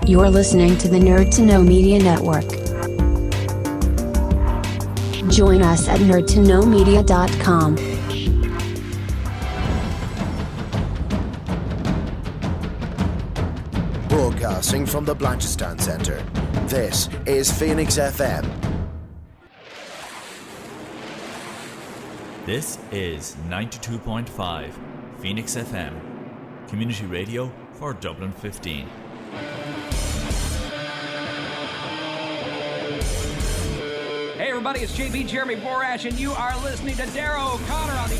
You're listening to the Nerd to Know Media Network. Join us at nerdtoknowmedia.com. Broadcasting from the Blanchardstown Centre, this is Phoenix FM. This is 92.5 Phoenix FM, community radio for Dublin 15. Hey everybody, it's JB Jeremy Borash, and you are listening to Darrow O'Connor on the...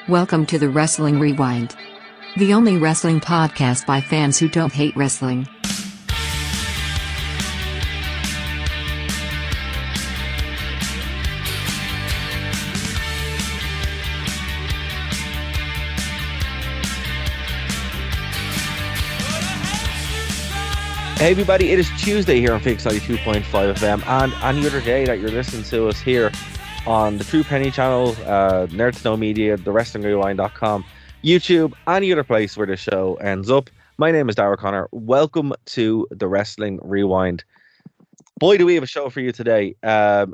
Welcome to the Wrestling Rewind, the only wrestling podcast by fans who don't hate wrestling. Hey everybody, it is Tuesday here on Phoenix 92.5 FM, and any other day that you're listening to us here on the True Penny channel, Nerd to Know Media, the WrestlingRewind.com, YouTube, any other place where the show ends up. My name is Darragh O'Connor. Welcome to the Wrestling Rewind. Boy, do we have a show for you today.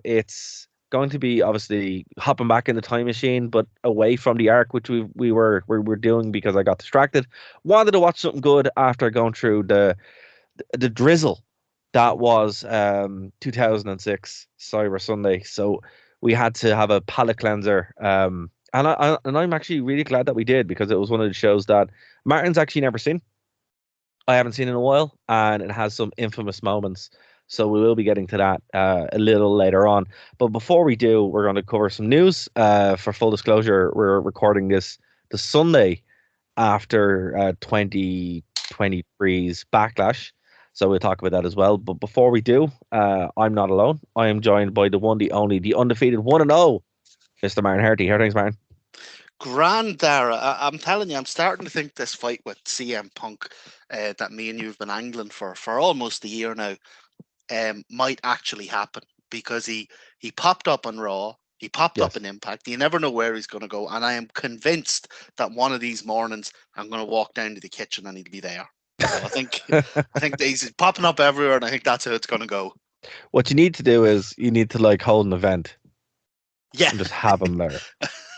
It's going to be obviously hopping back in the time machine, but away from the arc, which we were doing because I got distracted. Wanted to watch something good after going through the drizzle that was 2006 Cyber Sunday. So we had to have a palate cleanser. And I'm actually really glad that we did, because it was one of the shows that Martin's actually never seen. I haven't seen in a while, and it has some infamous moments. So we will be getting to that a little later on. But before we do, we're going to cover some news. For full disclosure, we're recording this the Sunday after 2023's Backlash. So we'll talk about that as well. But before we do, I'm not alone. I am joined by the one, the only, the undefeated 1-0, Mr. Martin Herty. How are things, Martin? Grand, Dara. I'm telling you, I'm starting to think this fight with CM Punk that me and you have been angling for almost a year now might actually happen, because he popped up on Raw. He popped up in Impact. You never know where he's going to go. And I am convinced that one of these mornings I'm going to walk down to the kitchen and he'll be there. So I think he's popping up everywhere, and I think that's how it's going to go. What you need to do is you need to hold an event. Yeah. And just have him there.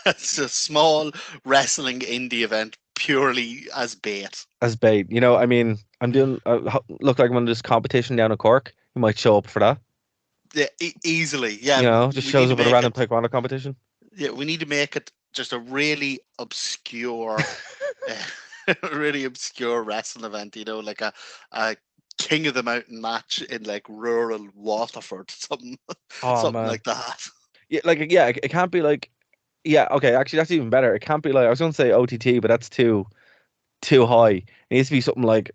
It's a small wrestling indie event purely as bait. As bait. You know, I mean, I'm doing, look like I'm on this competition down in Cork. You might show up for that. Yeah, easily. Yeah. You know, just shows up at a random taekwondo competition. Yeah, we need to make it just a really obscure... really obscure wrestling event, you know, like a King of the Mountain match in like rural Waterford, something like that. Yeah, it can't be like, okay, actually that's even better. It can't be like, I was going to say OTT, but that's too high. It needs to be something like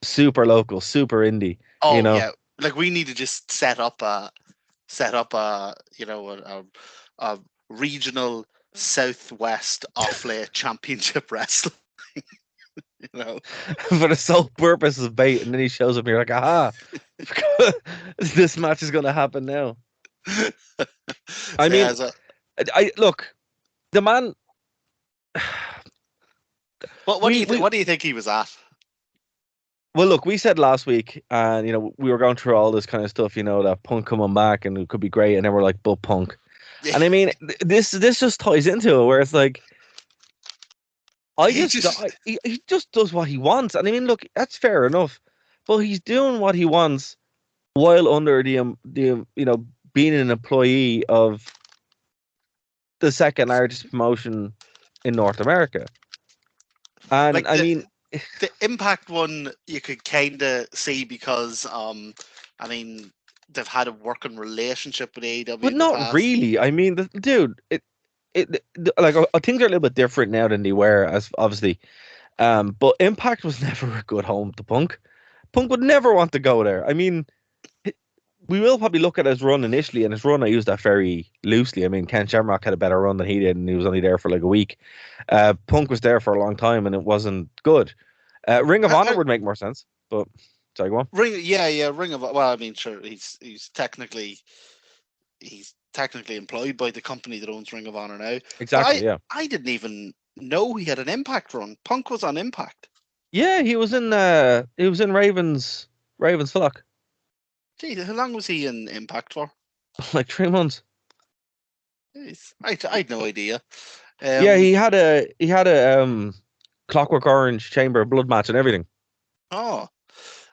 super local, super indie. Oh, you know? Yeah, like we need to just set up a you know, a regional Southwest off-late championship wrestling. You know, for the sole purpose of bait, and then he shows up and you're like, aha, this match is going to happen now. I mean, I look, the man. What do you think he was at? Well, look, we said last week, and you know, we were going through all this kind of stuff, you know, that Punk coming back and it could be great, and then we're like, but Punk, and I mean, this just ties into it, where it's like, he just does what he wants. And I mean, look, that's fair enough, but he's doing what he wants while under the you know, being an employee of the second largest promotion in North America. And like I mean, the Impact one you could kind of see, because I mean, they've had a working relationship with AEW, but not really. I mean, dude, like things are a little bit different now than they were, as obviously, but Impact was never a good home to Punk. Punk would never want to go there. I mean, we will probably look at his run initially, and his run, I use that very loosely. I mean, Ken Shamrock had a better run than he did, and he was only there for like a week. Punk was there for a long time, and it wasn't good. Ring of Honor would make more sense, but sorry, go on. Ring of Well, I mean, sure, he's technically he's technically employed by the company that owns Ring of Honor now. Exactly. But Yeah. I didn't even know he had an Impact run. Punk was on Impact. Yeah, he was in Ravens flock. Gee, how long was he in Impact for? Like 3 months. Jeez, I had no idea. Yeah, he had a Clockwork Orange Chamber of Blood match and everything. Oh,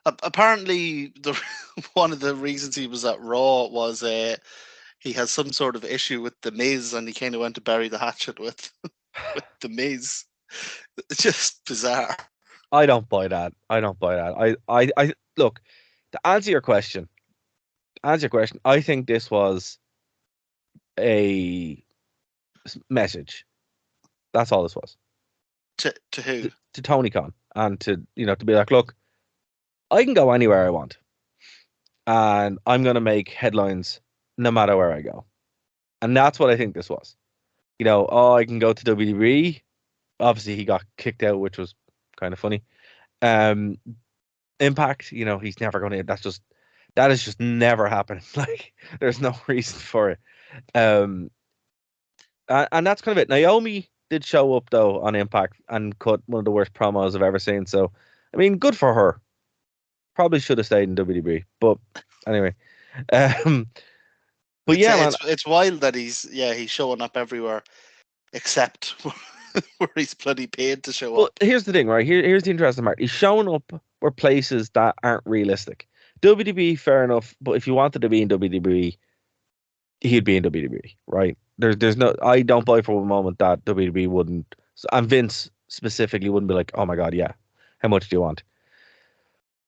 apparently the one of the reasons he was at Raw was he has some sort of issue with the Miz, and he kind of went to bury the hatchet with with the Miz. It's just bizarre. I don't buy that. I don't buy that. I look, to answer your question, I think this was a message. That's all this was. To who? To Tony Khan, and to be like, look, I can go anywhere I want, and I'm gonna make headlines no matter where I go. And that's what I think this was. I can go to WWE. Obviously he got kicked out, which was kind of funny. Impact, he's never gonna that is just never happening. Like, there's no reason for it. And that's kind of it. Naomi did show up though on Impact and cut one of the worst promos I've ever seen. So, I mean, good for her. Probably should have stayed in WWE, but anyway. But yeah, man, it's wild that he's showing up everywhere except where he's bloody paid to show up. Here's the thing, right? Here's the interesting part. He's showing up where places that aren't realistic. WWE, fair enough, but if you wanted to be in WWE, he'd be in WWE, right? There's no. I don't buy for one moment that WWE wouldn't, and Vince specifically wouldn't be like, oh my god, yeah, how much do you want?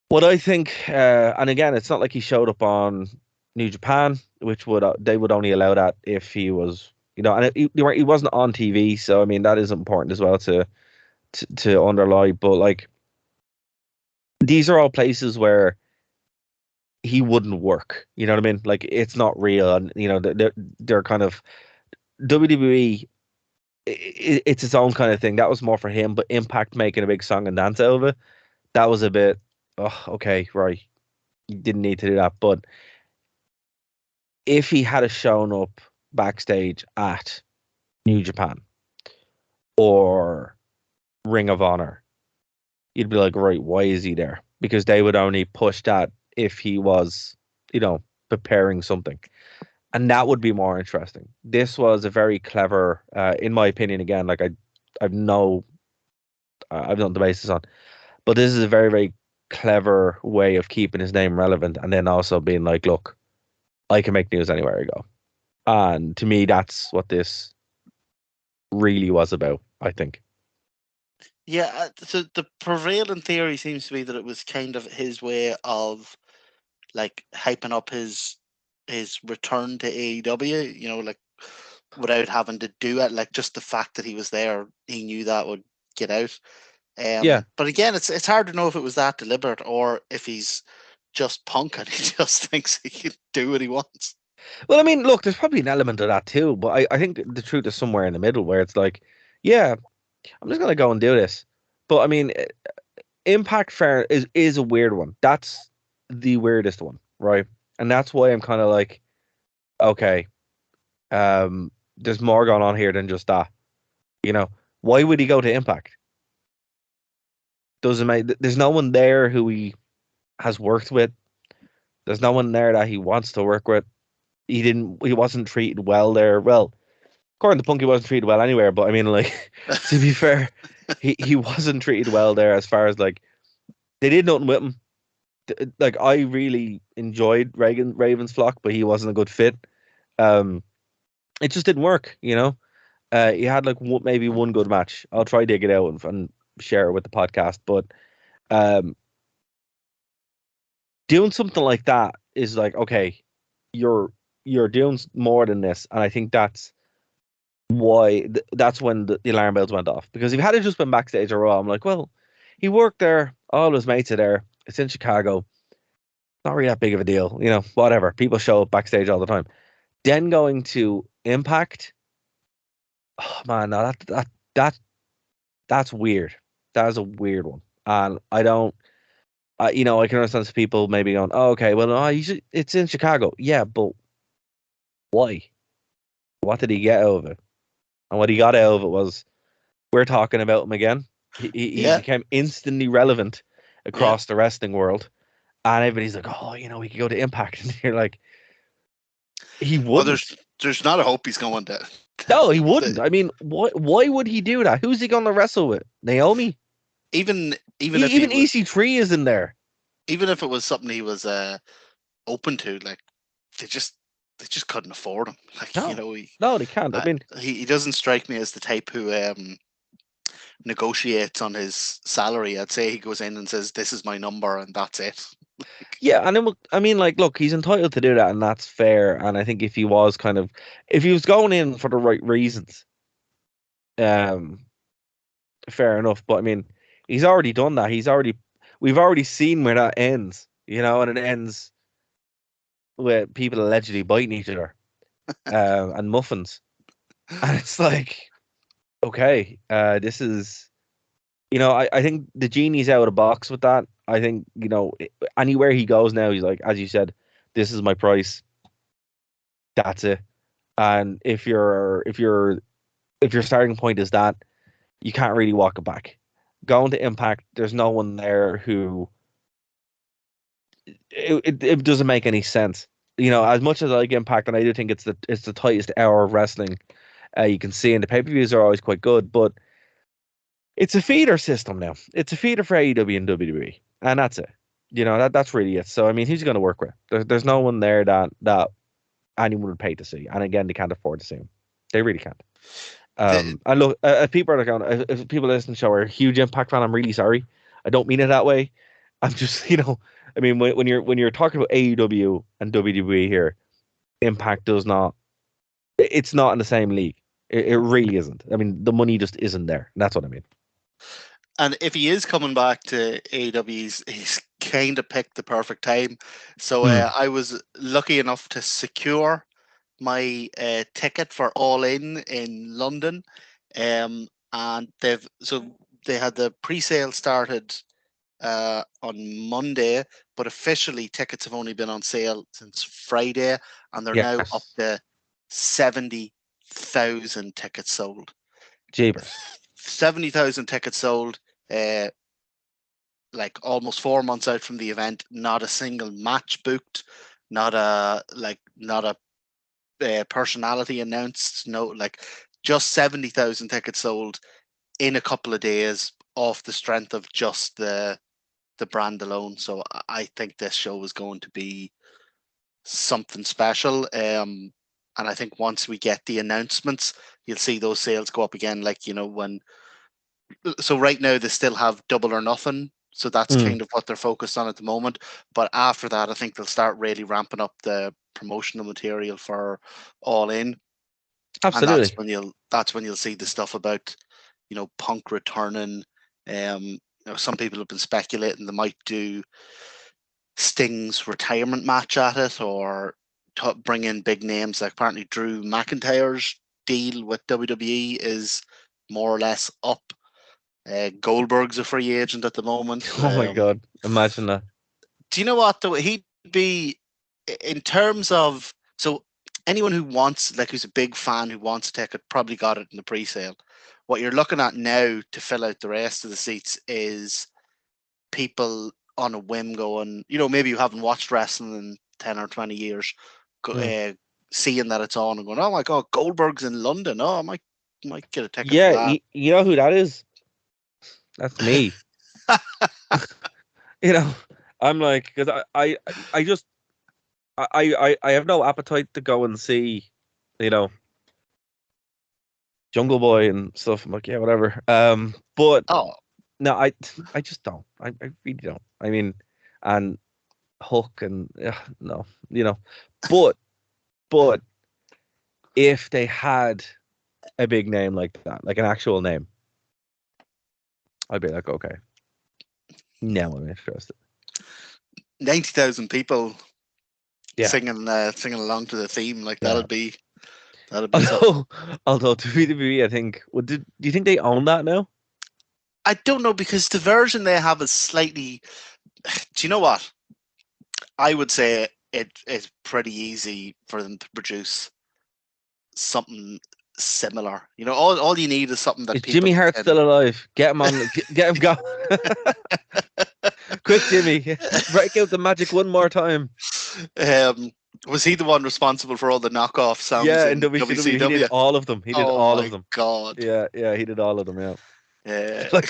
What I think, and again, it's not like he showed up on New Japan, which they would only allow that if he was, and he wasn't on TV, so I mean that is important as well to underlie. But like, these are all places where he wouldn't work. You know what I mean? Like, it's not real, and they're kind of WWE. It's its own kind of thing. That was more for him, but Impact making a big song and dance out of it, that was a bit. Oh, okay, right. You didn't need to do that, but if he had shown up backstage at New Japan or Ring of Honor, you'd be like, right, why is he there? Because they would only push that if he was, preparing something. And that would be more interesting. This was a very clever, in my opinion, again, like I've done the basis on, but this is a very, very clever way of keeping his name relevant, and then also being like, look, I can make news anywhere I go. And to me, that's what this really was about, I think. Yeah, so the prevailing theory seems to be that it was kind of his way of like hyping up his return to AEW, like without having to do it, like just the fact that he was there, he knew that would get out. Yeah. But again, it's hard to know if it was that deliberate or if he's just punk and he just thinks he can do what he wants. Well, I mean, look, there's probably an element of that too, but I think the truth is somewhere in the middle where it's like, yeah, I'm just gonna go and do this. But I mean, Impact Fair is a weird one. That's the weirdest one, right? And that's why I'm kind of like, okay, there's more going on here than just that. Why would he go to Impact? Doesn't make. There's no one there who he has worked with. There's no one there that he wants to work with. He wasn't treated well there. Well, according to Punk, he wasn't treated well anywhere. But I mean, like, to be fair, he wasn't treated well there as far as like they did nothing with him. Like, I really enjoyed Raven's flock, but he wasn't a good fit. It just didn't work. He had like maybe one good match. I'll try to dig it out and share it with the podcast. But doing something like that is like, okay, you're doing more than this, and I think that's why that's when the alarm bells went off. Because if he had just been backstage or Raw, I'm like, well, he worked there, all his mates are there, it's in Chicago, not really that big of a deal, whatever. People show up backstage all the time. Then going to Impact, oh man, no, that's weird. That is a weird one, and I don't. I can understand some people maybe going, oh, okay, well, no, it's in Chicago. Yeah, but Why? What did he get out of it? And what he got out of it was, we're talking about him again. He Yeah. became instantly relevant Yeah. across the wrestling world. And everybody's like, oh, we could go to Impact. And you're like, he Well, wouldn't. there's not a hope he's going to. No, he wouldn't. I mean, why would he do that? Who's he going to wrestle with? Naomi? Even if Even EC3 is in there. even if it was something he was open to, like they just couldn't afford him. Like No, they can't. I mean, he doesn't strike me as the type who negotiates on his salary. I'd say he goes in and says, "This is my number," and that's it. yeah, and then, I mean, like, look, he's entitled to do that, and that's fair. And I think if he was going in for the right reasons, fair enough. But I mean, he's already done that. We've already seen where that ends, and it ends with people allegedly biting each other, and muffins. And it's like, okay, this is, I think the genie's out of the box with that. I think, anywhere he goes now, he's like, as you said, this is my price. That's it. And if your starting point is that, you can't really walk it back. Going to Impact, there's no one there who it doesn't make any sense. As much as I like Impact, and I do think it's the tightest hour of wrestling you can see, and the pay-per-views are always quite good, but it's a feeder system now. It's a feeder for AEW and WWE, and that's it. That's really it. So I mean, who's he going to work with? There's no one there that anyone would pay to see, and again, they can't afford to see him. They really can't. And look, if people are if people listening to the show are a huge Impact fan, I'm really sorry. I don't mean it that way. I'm just, I mean, when you're talking about AEW and WWE here, Impact does not. It's not in the same league. It really isn't. I mean, the money just isn't there. And that's what I mean. And if he is coming back to AEW, he's kind of picked the perfect time. So I was lucky enough to secure my ticket for All In London, and they had the pre-sale started on Monday, but officially tickets have only been on sale since Friday, and they're now up to 70,000 tickets sold. Jeebers. 70,000 tickets sold. Like almost 4 months out from the event, not a single match booked, not a personality announced, just 70,000 tickets sold in a couple of days off the strength of just the brand alone. So I think this show is going to be something special. And I think once we get the announcements, you'll see those sales go up again. So right now they still have Double or Nothing. So that's kind of what they're focused on at the moment. But after that, I think they'll start really ramping up the promotional material for All In. Absolutely. And that's when you'll see the stuff about, Punk returning. Some people have been speculating they might do Sting's retirement match at it, or bring in big names. Like apparently Drew McIntyre's deal with WWE is more or less up. Goldberg's a free agent at the moment. Oh my God, imagine that. Do you know what though? He'd be, in terms of, so anyone who wants, who's a big fan who wants a ticket, probably got it in the pre-sale. What you're looking at now to fill out the rest of the seats is people on a whim going, maybe you haven't watched wrestling in 10 or 20 years, seeing that it's on and going, oh my God, Goldberg's in London. Oh, I might get a ticket for that. You know who that is? That's me. I'm like, because I have no appetite to go and see, Jungle Boy and stuff. I'm like, yeah, whatever. But no, I just don't. I really don't. I mean, and Hook and no, but if they had a big name like that, like an actual name, I'd be like, okay, now I'm interested. 90,000 people singing along to the theme, that'd be although WWE, I think, do you think they own that now? I don't know, because the version they have is slightly. Do you know what? I would say it is pretty easy for them to produce. something similar. You know, all you need is something that Is people Jimmy Hart can- still alive? Get him on. Get him going. Quick, Jimmy. Break out the magic one more time. Was he the one responsible for all the knockoff songs Yeah, in in WCW, he did WCW? all of them. He did Oh all my of them. god! Yeah, he did all of them. Yeah. Yeah. Like,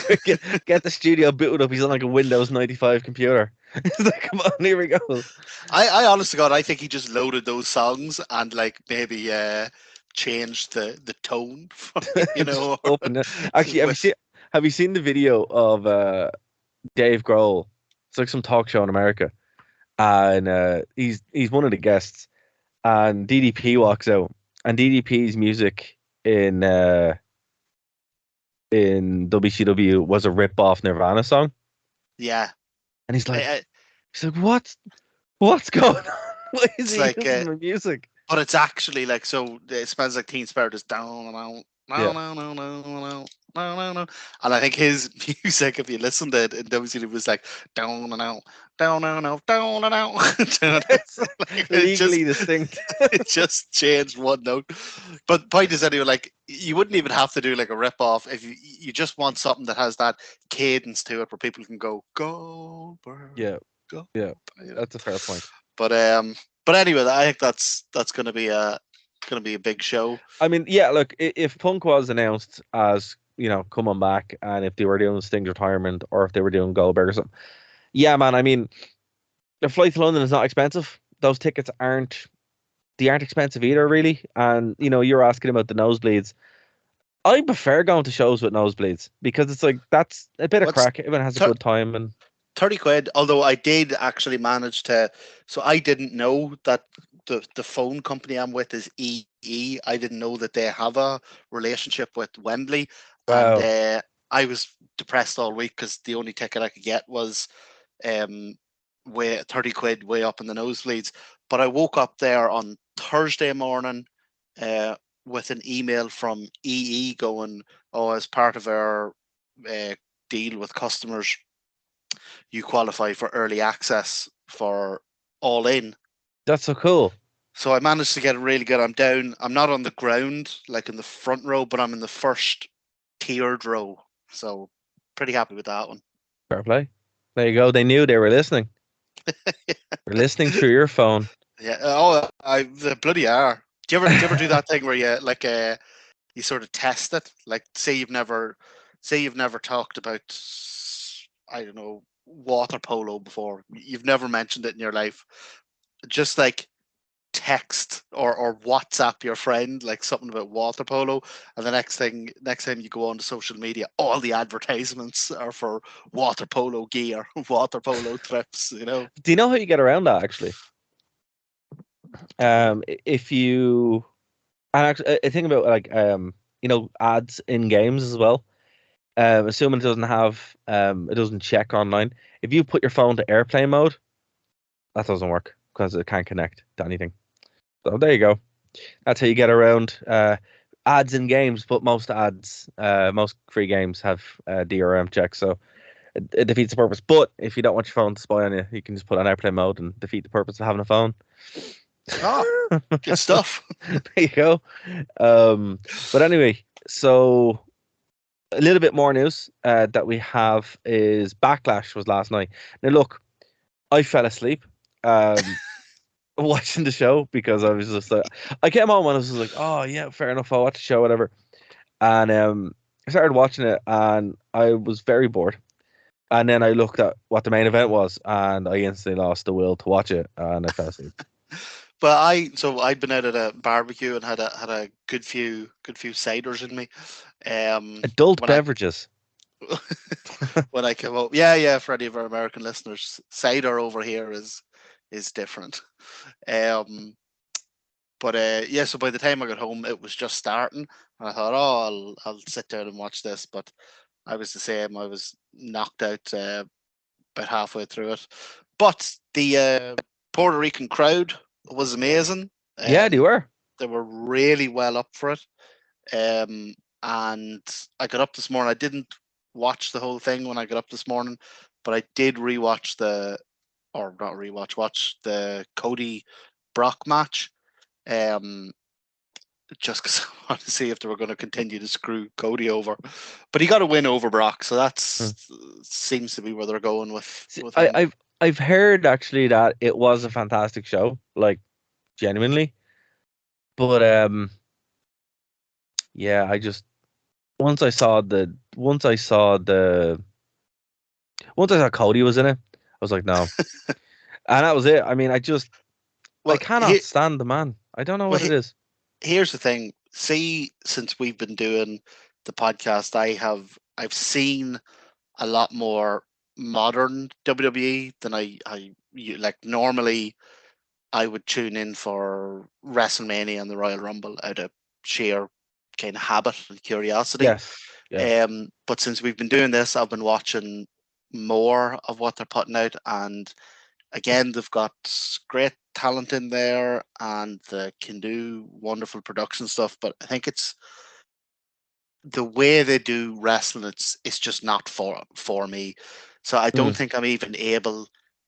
get the studio booted up. He's on like a Windows 95 computer. It's like, come on, here we go. I honestly God, I think he just loaded those songs and like maybe changed the tone, you Just know. open it. Actually, have you seen the video of Dave Grohl? It's like some talk show in America, and he's one of the guests, and DDP walks out, and DDP's music in WCW was a rip off Nirvana song, Yeah, and he's like, I- what's going on? Why is it's he like, using my music? but it's actually like so. It smells like Teen Spirit is down and out. Yeah. No. And I think his music, if you listen to it in WCW, was like down and out, down and out, down and out. It's Like, legally distinct. it just changed one note. But point is anyway, like you wouldn't even have to do like a rip off if you just want something that has that cadence to it where people can go Goldberg. Yeah, Go. yeah, that's a fair point. But anyway, I think that's gonna be a big show. I mean, yeah, look, if Punk was announced as, coming back, and if they were doing Sting's retirement, or if they were doing Goldberg or something, yeah, man, I mean, the flight to London is not expensive. Those tickets aren't expensive either, really. And, you're asking about the nosebleeds. I prefer going to shows with nosebleeds because it's like, that's a bit of crack. Everyone has a good time. And 30 quid, although I did actually manage to, so I didn't know that the phone company I'm with is EE. I didn't know that they have a relationship with Wembley. Wow. And I was depressed all week because the only ticket I could get was way 30 quid way up in the nosebleeds. But I woke up there on Thursday morning with an email from EE going, oh, as part of our deal with customers, you qualify for early access for All In. That's so cool. So I managed to get it really good. I'm not on the ground, like in the front row, but I'm in the first tiered row. So pretty happy with that one. Fair play. There you go. They knew they were listening. They're listening through your phone. Yeah. Oh, they bloody are. Do you ever do that thing where you like you sort of test it? Like say you've never talked about, I don't know, water polo before. You've never mentioned it in your life. Just like text or WhatsApp your friend like something about water polo, and the next time you go on to social media, all the advertisements are for water polo gear, water polo trips. Do you know how you get around that actually? If you, and actually, I think about like ads in games as well. Assuming it doesn't have it doesn't check online. If you put your phone to airplane mode, that doesn't work because it can't connect to anything. So there you go. That's how you get around ads in games. But most free games have DRM checks, so it defeats the purpose. But if you don't want your phone to spy on you, you can just put on airplane mode and defeat the purpose of having a phone. Oh, good stuff. There you go. But anyway, so a little bit more news that we have is Backlash was last night. Now look, I fell asleep watching the show because I was just I came on when I was just like, oh yeah, fair enough, I'll watch the show, whatever. And I started watching it and I was very bored. And then I looked at what the main event was and I instantly lost the will to watch it and I fell asleep. But I'd been out at a barbecue and had a good few ciders in me. Adult beverages. When I came up, yeah, for any of our American listeners, cider over here is different. But yeah, so by the time I got home, it was just starting. And I thought, oh, I'll sit down and watch this. But I was the same. I was knocked out about halfway through it. But the Puerto Rican crowd was amazing. Yeah, they were. They were really well up for it. And I got up this morning. I didn't watch the whole thing when I got up this morning, but I did watch the Cody Brock match. just because I want to see if they were going to continue to screw Cody over. But he got a win over Brock, so that's seems to be where they're going with him. I've heard actually that it was a fantastic show, like genuinely. But yeah, I just once I saw Cody was in it, I was like, no. And that was it. I mean, I Well, cannot stand the man. I don't know what it is. Here's the thing. See, since we've been doing the podcast, I've seen a lot more modern WWE than like. Normally, I would tune in for WrestleMania and the Royal Rumble out of sheer kind of habit and curiosity. Yes. Yeah. But since we've been doing this, I've been watching more of what they're putting out, and again, they've got great talent in there, and they can do wonderful production stuff. But I think it's the way they do wrestling. It's just not for me. So I don't think I'm even able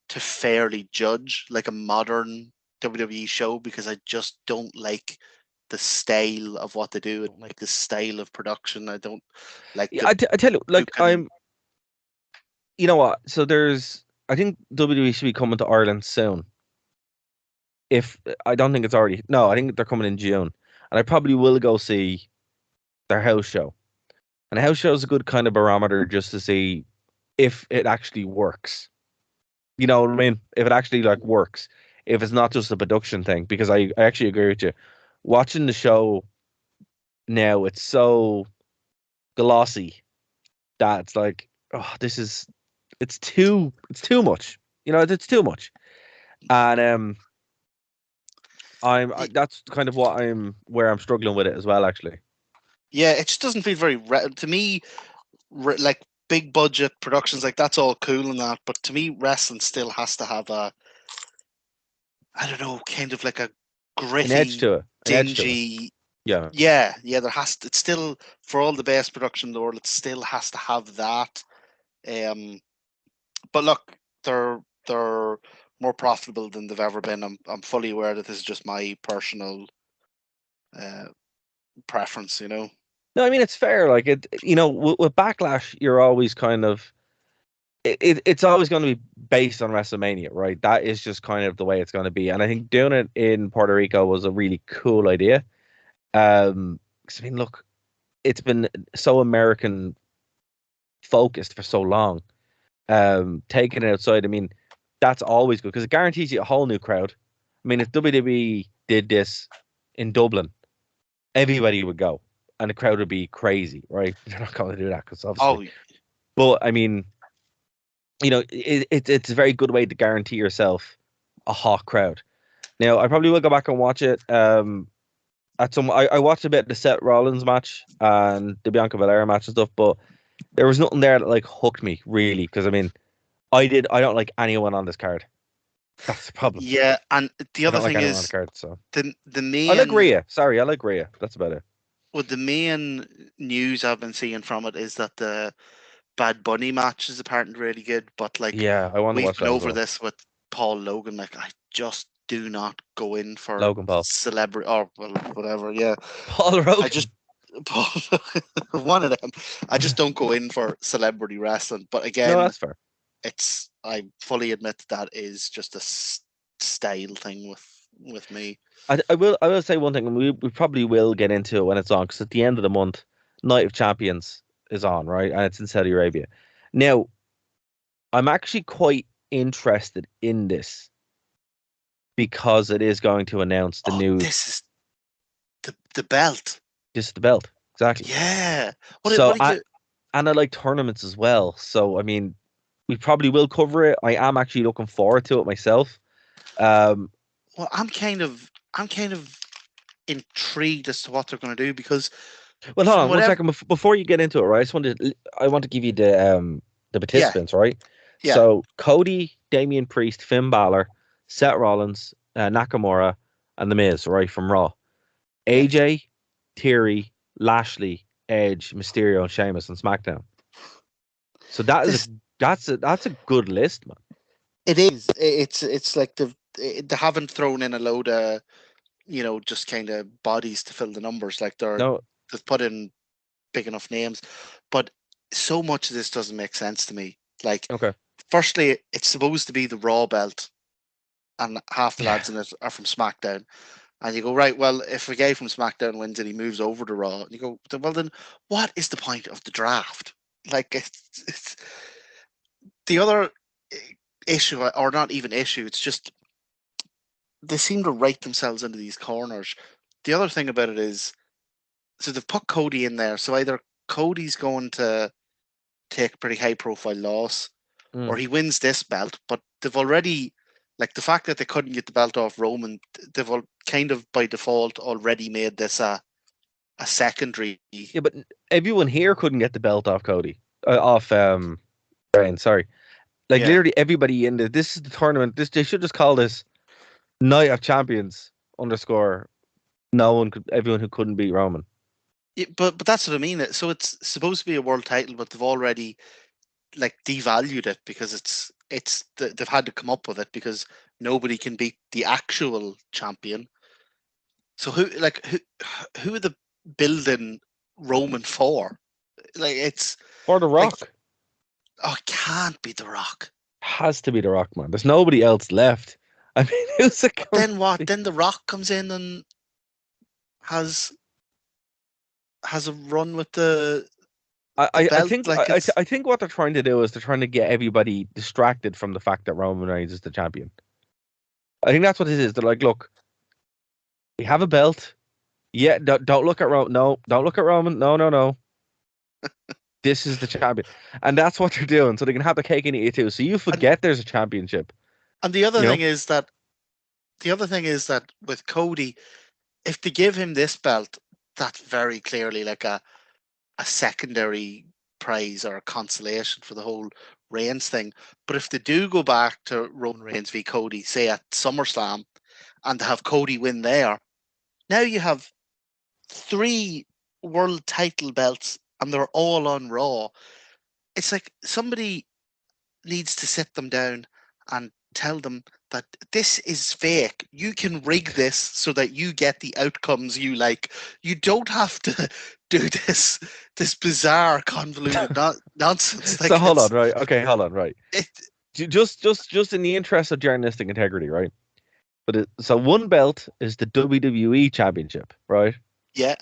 to fairly judge like a modern WWE show, because I just don't like the style of what they do and like the style of production. I don't like. I tell you, like you know what? So I think WWE should be coming to Ireland soon. I don't think it's already. No, I think they're coming in June, and I probably will go see their house show. And a house show is a good kind of barometer just to see if it actually works. You know what I mean? If it actually like works, if it's not just a production thing. Because I actually agree with you. Watching the show now, it's so glossy that it's like, oh, it's too much. You know, it's too much. And that's kind of where I'm struggling with it as well, actually. Yeah, it just doesn't feel very to me. Like big budget productions, like that's all cool and that, but to me, wrestling still has to have I don't know, kind of like a gritty, an edge to it, dingy. Yeah. There has to. It's still, for all the best production in the world, it still has to have that. But look, they're more profitable than they've ever been. I'm fully aware that this is just my personal preference, you know. No, I mean it's fair. Like it, you know, with Backlash, you're always kind of it's always going to be based on WrestleMania, right? That is just kind of the way it's going to be. And I think doing it in Puerto Rico was a really cool idea. 'Cause, I mean, look, it's been so American focused for so long. Taking it outside, I mean, that's always good because it guarantees you a whole new crowd. I mean, if WWE did this in Dublin, everybody would go and the crowd would be crazy, right? They're not going to do that because obviously. But I mean, you know, it's a very good way to guarantee yourself a hot crowd. Now, I probably will go back and watch it. I watched a bit of the Seth Rollins match and the Bianca Belair match and stuff, but there was nothing there that like hooked me really. Because I mean, I don't like anyone on this card. That's the problem. Yeah, and the other thing is on the card, so. the main. I like Rhea. Sorry, I like Rhea. That's about it. Well, the main news I've been seeing from it is that the Bad Bunny match is apparently really good, but like, yeah, I want to watch that. We've been over this with Paul Logan. Like, I just do not go in for Logan Paul celebrity or whatever. Yeah, Paul Logan. One of them. I just don't go in for celebrity wrestling. But again, no, that's fair. I fully admit that is just a style thing with me. I will say one thing, and we probably will get into it when it's on, because at the end of the month, Night of Champions is on, right? And it's in Saudi Arabia. Now, I'm actually quite interested in this because it is going to announce the new. This is the belt. This is the belt, exactly. Yeah. And I like tournaments as well. So I mean, we probably will cover it. I am actually looking forward to it myself. Well, I'm kind of intrigued as to what they're going to do because. Well, hold on 1 second before you get into it, right? I want to give you the participants, right? Yeah. So Cody, Damian Priest, Finn Balor, Seth Rollins, Nakamura, and The Miz, right, from Raw. AJ, Theory, Lashley, Edge, Mysterio, and Sheamus on SmackDown. So that's a good list, man. It is. It's like they haven't thrown in a load of just kind of bodies to fill the numbers. Like No, they've put in big enough names, but so much of this doesn't make sense to me. Like, okay. firstly, it's supposed to be the Raw belt, and half the lads in it are from SmackDown. And you go, right, well, if a guy from SmackDown wins and he moves over to Raw, and you go, well, then what is the point of the draft? Like, it's the other issue, or not even issue, it's just they seem to write themselves into these corners. The other thing about it is, so they've put Cody in there, so either Cody's going to take a pretty high profile loss, or he wins this belt, but they've already, like, the fact that they couldn't get the belt off Roman, they've all kind of by default already made this a secondary. Yeah, but everyone here couldn't get the belt off Cody. Off Brian, sorry. Like, Yeah. literally everybody in this is the tournament. They should just call this Night of Champions _ everyone who couldn't beat Roman. Yeah, but that's what I mean. So it's supposed to be a world title, but they've already like devalued it because they've had to come up with it because nobody can beat the actual champion. So who are they building Roman for? Like, it's Or The Rock. Like, it can't be The Rock. Has to be The Rock, man. There's nobody else left. I mean, who's it? Then what? Then The Rock comes in and has a run with the I belt, think like I think what they're trying to do is they're trying to get everybody distracted from the fact that Roman Reigns is the champion. I think that's what it is. They're like, look, we have a belt. Yeah, don't look at Roman. No, don't look at Roman. No. This is the champion, and that's what they're doing. So they can have the cake and eat it too. So you forget there's a championship. And the other thing is that with Cody, if they give him this belt, that's very clearly like a secondary prize or a consolation for the whole Reigns thing. But if they do go back to Roman Reigns v Cody, say at SummerSlam, and have Cody win there, now you have 3 world title belts and they're all on Raw. It's like somebody needs to sit them down and tell them that this is fake. You can rig this so that you get the outcomes you like. You don't have to do this bizarre convoluted nonsense. Like, So hold on, right? Okay, hold on, right? It, Just in the interest of journalistic integrity, right? But so one belt is the WWE Championship, right? yeah,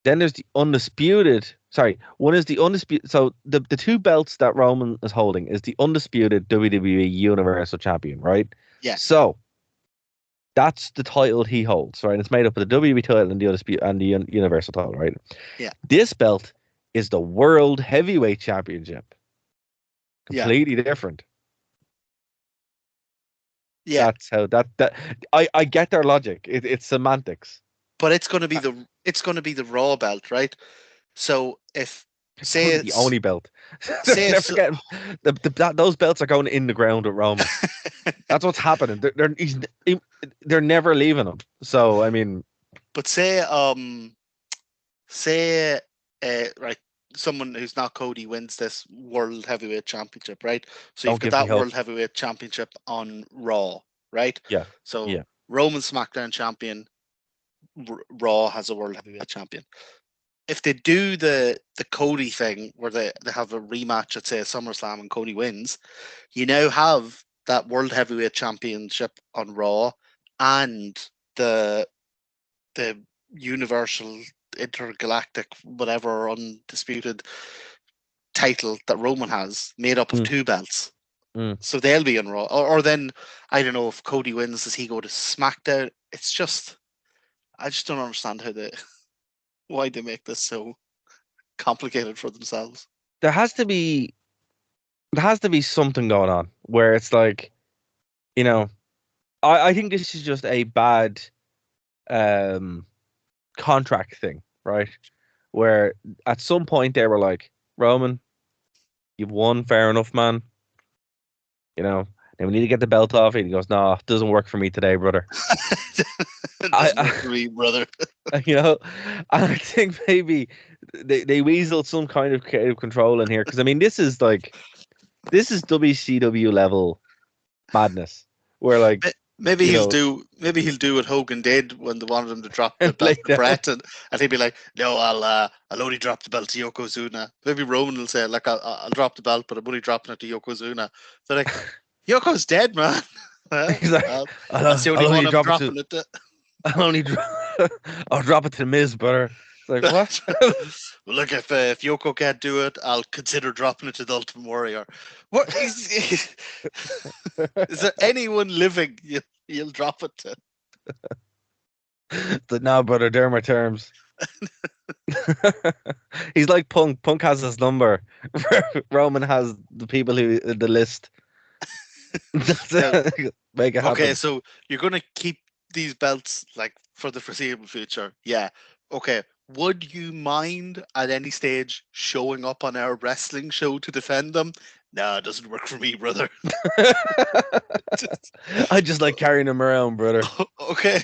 Then there's the undisputed. Sorry, one is the undisputed. So the 2 belts that Roman is holding is the undisputed WWE Universal Champion, right? Yeah. So that's the title he holds, right? It's made up of the WWE title and the undisputed and the Universal title, right? Yeah. This belt is the World Heavyweight Championship. Completely different. Yeah. That's how that I get their logic. It's semantics. But it's going to be the Raw belt, right? So if It's say the only belt. say They're it's- forgetting those belts are going in the ground at Roman. That's what's happening. They're never leaving him. So I mean, but say right, someone who's not Cody wins this World Heavyweight Championship, right? So Don't you've give got me that hope. World Heavyweight Championship on Raw, right? Yeah. So Yeah. Roman SmackDown champion, Raw has a World Heavyweight Champion. If they do the Cody thing where they have a rematch at say SummerSlam and Cody wins, you now have that World Heavyweight Championship on Raw and the Universal Intergalactic whatever undisputed title that Roman has made up of 2 belts. So they'll be on Raw. Or then I don't know if Cody wins, does he go to SmackDown? It's just I just don't understand why they make this so complicated for themselves. there has to be something going on where it's like, I think this is just a bad contract thing, right? Where at some point they were like, Roman, you've won, fair enough, man. And we need to get the belt off. And he goes, no, it doesn't work for me today, brother. Agree, brother. And I think maybe they weaseled some kind of creative control in here. Because, I mean, this is WCW level madness. Where, like, Maybe you he'll know, do. Maybe he'll do what Hogan did when they wanted him to drop the lay belt to down. Brett, and he'll be like, "No, I'll only drop the belt to Yokozuna." Maybe Roman will say, "Like, I'll drop the belt, but I'm only dropping it to Yokozuna." They're like, "Yoko's dead, man." He's like, Well, that's the only I'll only one I'm drop it to, dropping it to. I'll only I'll drop it to Miz, brother. It's like, what? Well, look, if Yoko can't do it, I'll consider dropping it to the Ultimate Warrior. What is there anyone living you'll drop it to? It's like, no, brother, they're my terms. He's like Punk. Punk has his number. Roman has the people who the list. That's it. Make it happen. Okay, so you're gonna keep these belts like for the foreseeable future. Yeah. Okay. Would you mind at any stage showing up on our wrestling show to defend them? No, it doesn't work for me, brother. I just like carrying him around, brother. Okay.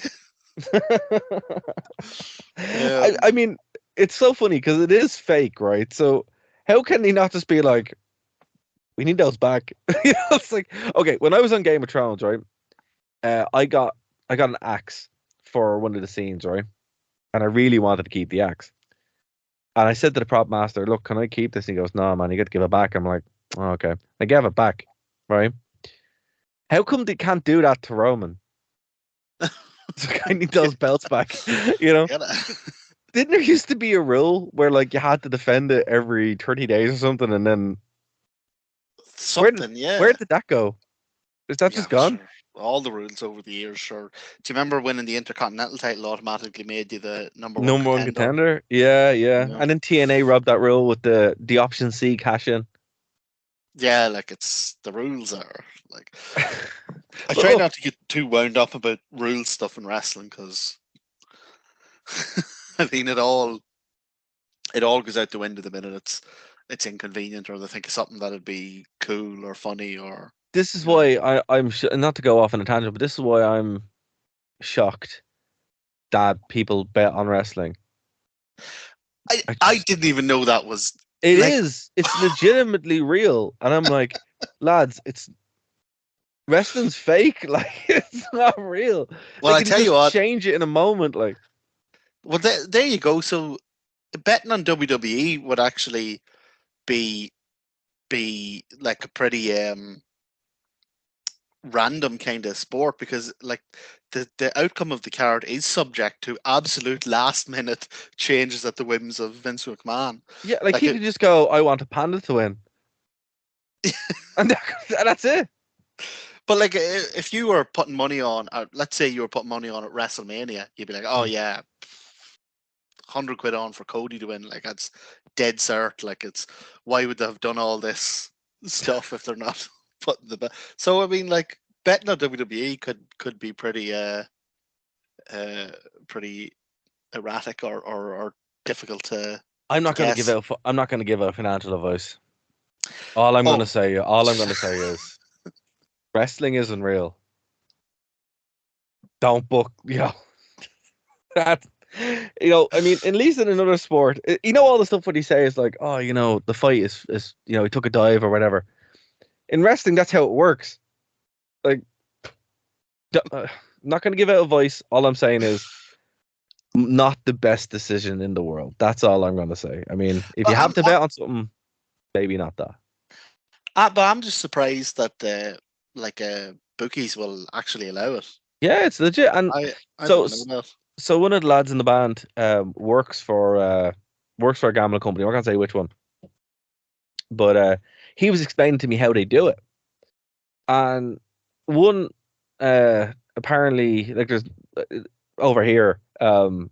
I mean, it's so funny because it is fake, right? So how can he not just be like, we need those back? It's like, okay, when I was on Game of Thrones, right? I got an axe for one of the scenes, right? And I really wanted to keep the axe. And I said to the prop master, look, can I keep this? And he goes, no, man, you got to give it back. I'm like, oh, okay. I gave it back, right? How come they can't do that to Roman? So I need those belts back, Didn't there used to be a rule where like you had to defend it every 30 days or something, and then something, where did that go? Is that just gone? Sure. All the rules over the years, sure. Do you remember winning the Intercontinental title automatically made you the number one contender? Yeah. And then TNA rubbed that rule with the option C cash in. Yeah, like it's the rules are like. I try not to get too wound up about rule stuff in wrestling because I mean it all goes out the window the minute it's inconvenient or they think of something that'd be cool or funny or. This is why I'm not to go off on a tangent, but this is why I'm shocked that people bet on wrestling. I didn't even know that was. It is. It's legitimately real, and I'm like, lads, it's wrestling's fake. Like it's not real. Well, I tell you what, change it in a moment. Like, well, there you go. So betting on WWE would actually be like a pretty random kind of sport because like the outcome of the card is subject to absolute last minute changes at the whims of Vince McMahon. Yeah, like he could just go, I want a Panda to win. and that's it. But like if you were putting money on, let's say you were putting money on at WrestleMania, you'd be like, oh yeah, 100 quid on for Cody to win. Like that's dead cert. Like it's why would they have done all this stuff if they're not putting the so I mean like betting on WWE could be pretty pretty erratic or difficult to. I'm not going to give out. I'm not going to give out financial advice. All I'm going to say is wrestling isn't real. Don't book. That. I mean, at least in another sport, all the stuff what he says like, oh, the fight is he took a dive or whatever. In wrestling, that's how it works. Like, I'm not going to give out advice. All I'm saying is, not the best decision in the world. That's all I'm going to say. I mean, if you have to bet on something, maybe not that. But I'm just surprised that bookies will actually allow it. Yeah, it's legit. And I don't know that. So one of the lads in the band works for a gambling company. I can't say which one, but he was explaining to me how they do it. And one apparently, like there's over here, the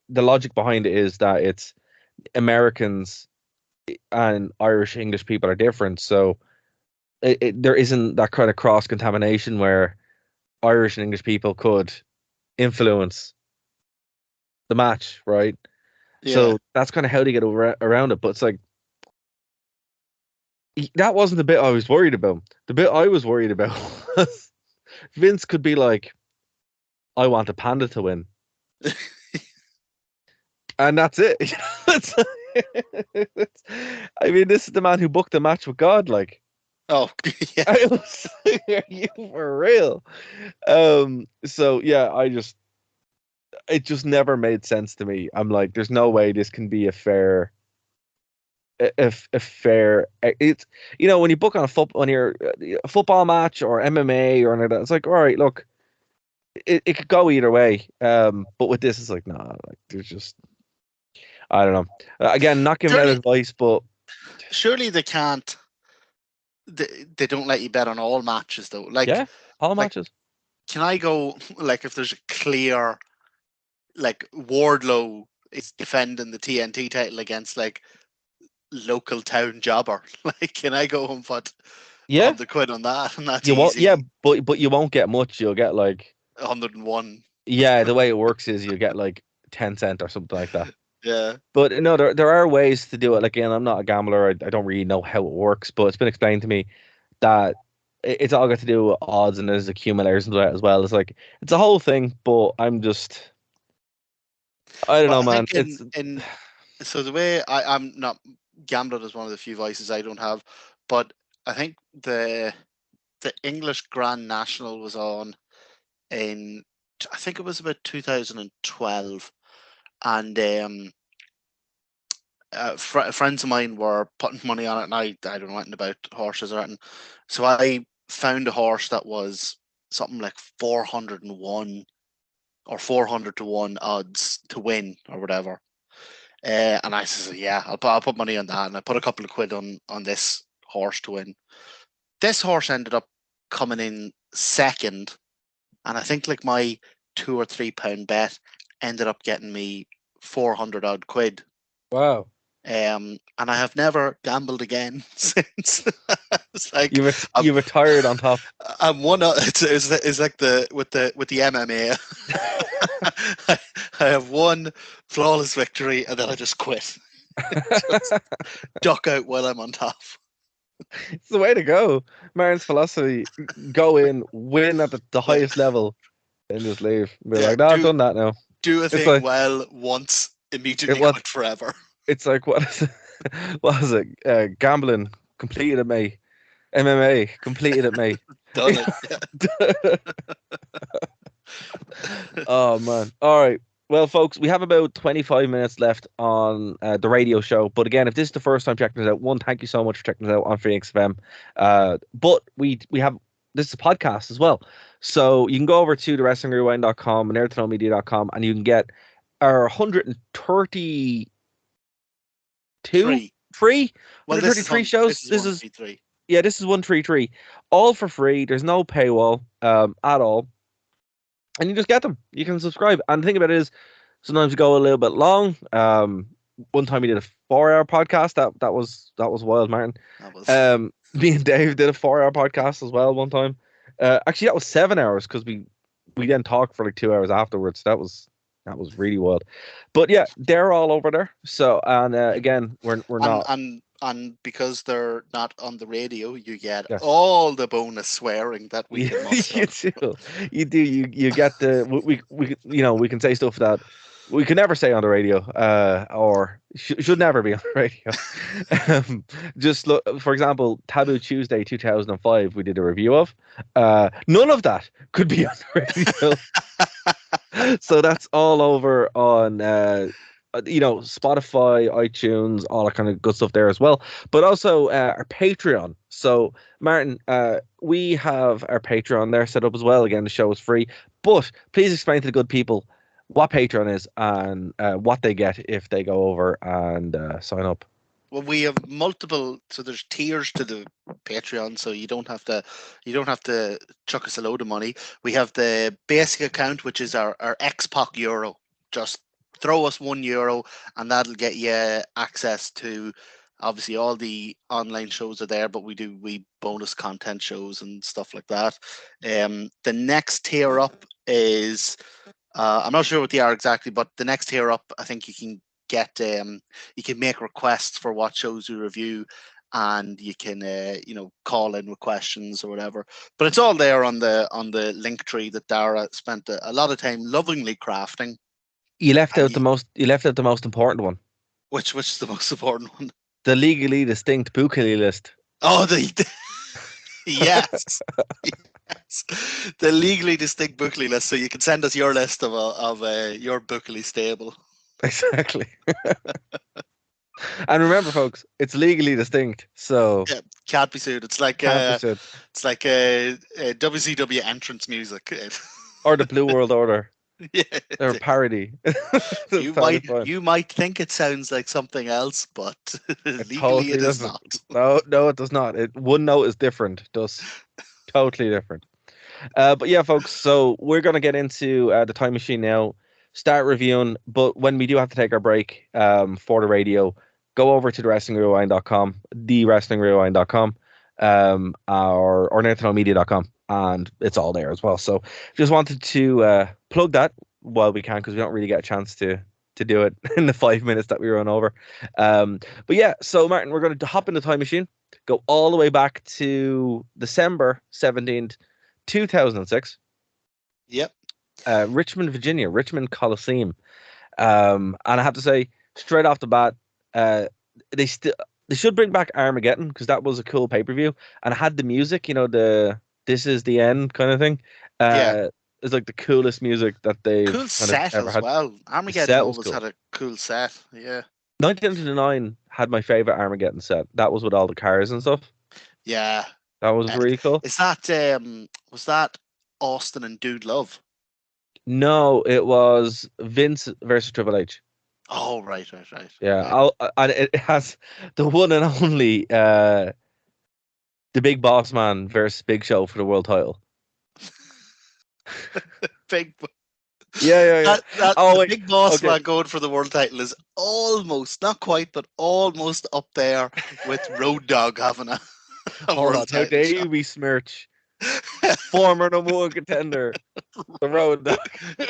logic behind it is that it's Americans and Irish English people are different, so there isn't that kind of cross contamination where Irish and English people could influence the match, right? Yeah. So that's kind of how they get around it. But it's like that wasn't the bit I was worried about. The bit I was worried about was Vince could be like, I want a Panda to win. And that's it. I mean, this is the man who booked the match with God. Like, Oh, yeah. I was like, are you for real? So yeah, it just never made sense to me. I'm like, there's no way this can be a fair, a fair. It's when you book on when you're a football match or MMA or anything like that, it's like, all right, look, it could go either way. But with this, it's like, nah, like there's just, I don't know. Again, not giving out Surely, advice, but surely they can't. They don't let you bet on all matches though. yeah, all Like, matches. can I go like if there's a clear like Wardlow is defending the TNT title against like local town jobber? Like, can I go and put Yeah, 100 quid on that? And that's you won't. Yeah, easy. but you won't get much. You'll get like, 101. yeah, the way it works is you get like 10 cent or something like that. Yeah. But no, there are ways to do it. Like, again, I'm not a gambler. I don't really know how it works, but it's been explained to me that it's all got to do with odds and there's accumulators and that as well. It's like it's a whole thing, but I don't Well, know, I man. think It's in so the way I'm not gambling is one of the few vices I don't have, but I think the English Grand National was on in I think it was about 2012, and friends of mine were putting money on it, and I don't know anything about horses or anything, so I found a horse that was something like 401 or 400 to 1 odds to win or whatever. And I said, yeah, I'll put money on that. And I put a couple of quid on this horse to win. This horse ended up coming in second. And I think like my £2 or £3 bet ended up getting me 400 odd quid. wow. And I have never gambled again since. It's like You retired on top. I'm one. It's like with the MMA. I have one flawless victory, and then I just quit. Just duck out while I'm on top. It's the way to go. Martin's philosophy: go in, win at the highest level, and just leave. Be Yeah, like, no, I've done that now. Do a It's thing like well once, immediately was. quit forever. It's like what is it? What is it? Gambling completed at May. MMA completed at May. Done it. Oh man. All right. Well, folks, we have about 25 minutes left on the radio show. But again, if this is the first time checking us out, one, thank you so much for checking us out on Phoenix FM. But we have this is a podcast as well. So you can go over to thewrestlingrewind.com and airtoknowmedia.com and you can get our 132 free Well, 133 shows. This is 133. Yeah, this is 133. All for free. There's no paywall at all. And you just get them. You can subscribe. And the thing about it is, sometimes we go a little bit long. One time we did a 4-hour podcast. That was wild, Martin. That was... Me and Dave did a 4-hour podcast as well one time. Actually, that was 7 hours because we then talked for like 2 hours afterwards. That was really wild. But yeah, they're all over there. So and again, we're not. And because they're not on the radio, you get Yes. all the bonus swearing that we can muster. You do. You get the we can say stuff that we can never say on the radio, or should never be on the radio. Just look, for example, Taboo Tuesday 2005, we did a review of. None of that could be on the radio. So that's all over on Spotify, iTunes, all that kind of good stuff there as well. But also our Patreon. So Martin, we have our Patreon there set up as well. Again, the show is free, but please explain to the good people what Patreon is and what they get if they go over and sign up. Well, we have multiple, so there's tiers to the Patreon, so you don't have to chuck us a load of money. We have the basic account, which is our X-Pac Euro. Just throw us €1 and that'll get you access to obviously all the online shows are there, but we bonus content shows and stuff like that. The next tier up is I'm not sure what they are exactly, but the next tier up, I think you can get you can make requests for what shows we review, and you can call in with questions or whatever. But it's all there on the link tree that Dara spent a lot of time lovingly crafting. You left out the most important one. Which is the most important one? The legally distinct Bukali list. Oh, Yes. Yes. The legally distinct Bookley list. So you can send us your list of your Bookley stable. Exactly. And remember, folks, it's legally distinct, so Yeah, can't be sued. It's like can't be said. WCW entrance music. Or the Blue World Order. Yeah, Or parody. It's totally fine. you might think it sounds like something else, but It legally totally it is doesn't. not. No, it does not. One note is different. Does totally different. But yeah, folks. So we're gonna get into the time machine now. Start reviewing, but when we do have to take our break for the radio, go over to thewrestlingrewind.com, thewrestlingrewind.com, or nerdthelowmedia.com, and it's all there as well. So just wanted to plug that while we can, because we don't really get a chance to do it in the 5 minutes that we run over. But yeah, so Martin, we're going to hop in the time machine, go all the way back to December 17th, 2006. Yep. Richmond, Virginia, Richmond Coliseum. And I have to say, straight off the bat, they should bring back Armageddon, because that was a cool pay-per-view, and it had the music, the "This is the end" kind of thing. Yeah. It's like the coolest music that they've Cool kind of set ever as had. well. The Armageddon set was always cool. had a cool set. Yeah. 1999 had my favorite Armageddon set. That was with all the cars and stuff. Yeah. That was really cool. Is that was that Austin and Dude Love? No, it was Vince versus Triple H. Oh, right. Yeah, and it has the one and only the Big Boss Man versus Big Show for the world title. Big. Yeah. The Big Boss Man going for the world title is almost, not quite, but almost up there with Road Dogg having a Hold on, world how title dare shot. you besmirch former number one contender, the Road Dogg.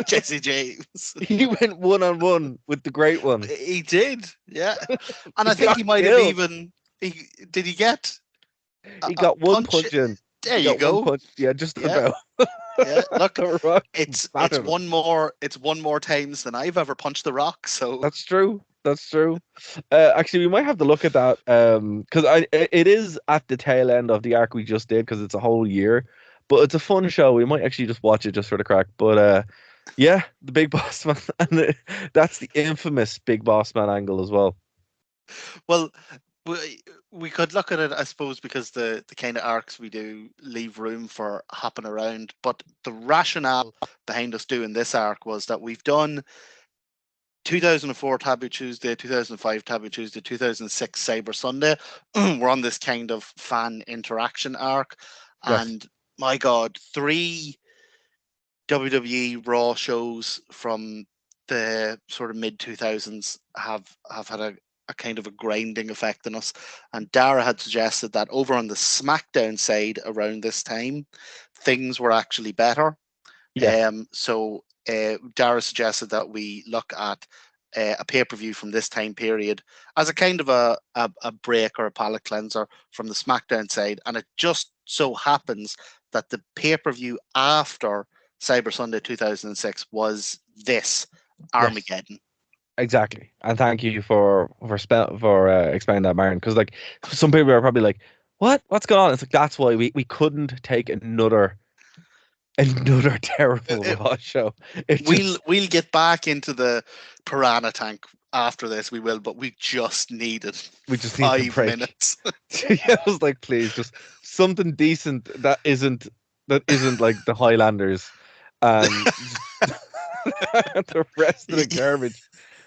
Jesse James. He went 1-on-1 with the great one. He did, yeah. And He I think got he might have killed. even. Did he get? He got one punch in. There He you got go. one punch. Yeah, just Yeah. about. Yeah, look, The Rock it's battered him. one more times than I've ever punched the Rock. So That's true. Actually, we might have to look at that because it is at the tail end of the arc we just did, because it's a whole year. But it's a fun show. We might actually just watch it just for the crack. But yeah, the Big Boss Man, and that's the infamous Big Boss Man angle as well. well, we could look at it, I suppose, because the kind of arcs we do leave room for hopping around. But the rationale behind us doing this arc was that we've done 2004 Taboo Tuesday, 2005 Taboo Tuesday, 2006 Cyber Sunday. We're on this kind of fan interaction arc. Yes. And my God, 3 WWE Raw shows from the sort of mid 2000s have had a kind of a grinding effect on us. And Dara had suggested that over on the SmackDown side around this time, things were actually better. Yeah. So Dara suggested that we look at a pay-per-view from this time period as a kind of a break or a palate cleanser from the SmackDown side. And it just so happens that the pay-per-view after Cyber Sunday 2006 was this Armageddon. Yes, exactly. And thank you for explaining that, Martin. Because like some people are probably like, what's going on? It's like, that's why we couldn't take another terrible Raw show. We'll get back into the piranha tank after this. We will, but we just needed 5 minutes. Yeah, I was like, please, just something decent that isn't like the Highlanders and the rest of the garbage.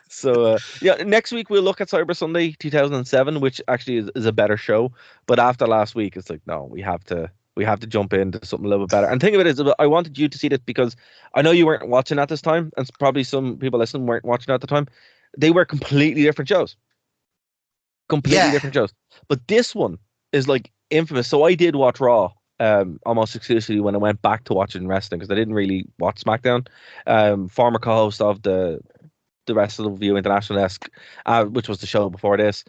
So yeah, next week we'll look at Cyber Sunday 2007, which actually is a better show. But after last week, it's like, no, we have to jump into something a little bit better. And the thing of it is, I wanted you to see this because I know you weren't watching at this time, and probably some people listening weren't watching at the time. They were completely different shows. Different shows. But this one is like infamous. So I did watch Raw almost exclusively when I went back to watching wrestling, because I didn't really watch SmackDown. Former co-host of the Wrestle Review International Desk, which was the show before this,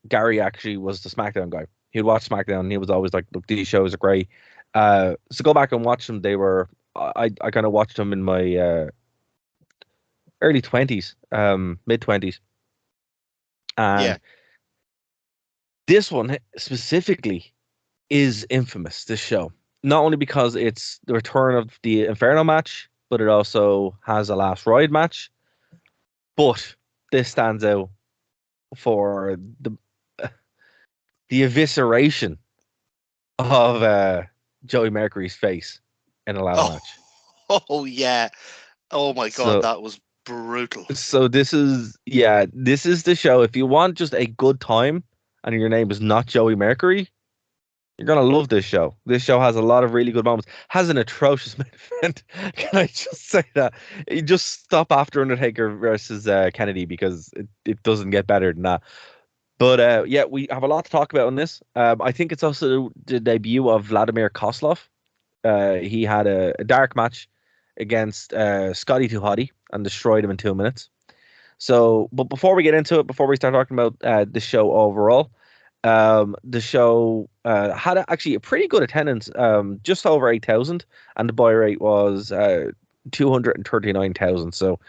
Gary actually was the SmackDown guy. He'd watch SmackDown and he was always like, look, these shows are great. So go back and watch them. I kind of watched them in my early 20s, mid 20s. And this one specifically is infamous, this show. Not only because it's the return of the Inferno match, but it also has a last ride match. But this stands out for the evisceration of Joey Mercury's face in a ladder match. Oh yeah. Oh my God, that was brutal. So this is the show. If you want just a good time and your name is not Joey Mercury, you're gonna love this show. This show has a lot of really good moments. Has an atrocious main event. Can I just say that? You just stop after Undertaker versus Kennedy because it doesn't get better than that. But yeah, we have a lot to talk about on this. I think it's also the debut of Vladimir Kozlov. He had a dark match against Scotty 2 Hotty and destroyed him in 2 minutes. So, but before we get into it, before we start talking about the show overall, the show had actually a pretty good attendance, just over 8,000, and the buy rate was 239,000. So,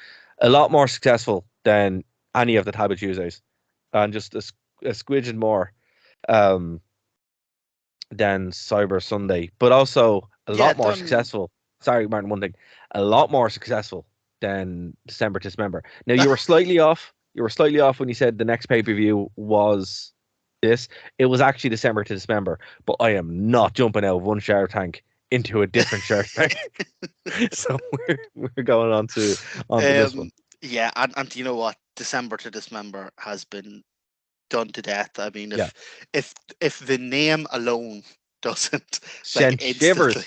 a lot more successful than any of the Taboo Tuesdays, and just a squidgen more than Cyber Sunday, but also a lot more successful. Sorry, Martin, one thing. A lot more successful than December to Dismember. Now, you were slightly off. You were slightly off when you said the next pay-per-view was this. It was actually December to Dismember, but I am not jumping out of one Shark Tank into a different Shark Tank. So we're going on to this one. Yeah, and you know what? December to Dismember has been done to death. I mean, if the name alone doesn't send shivers,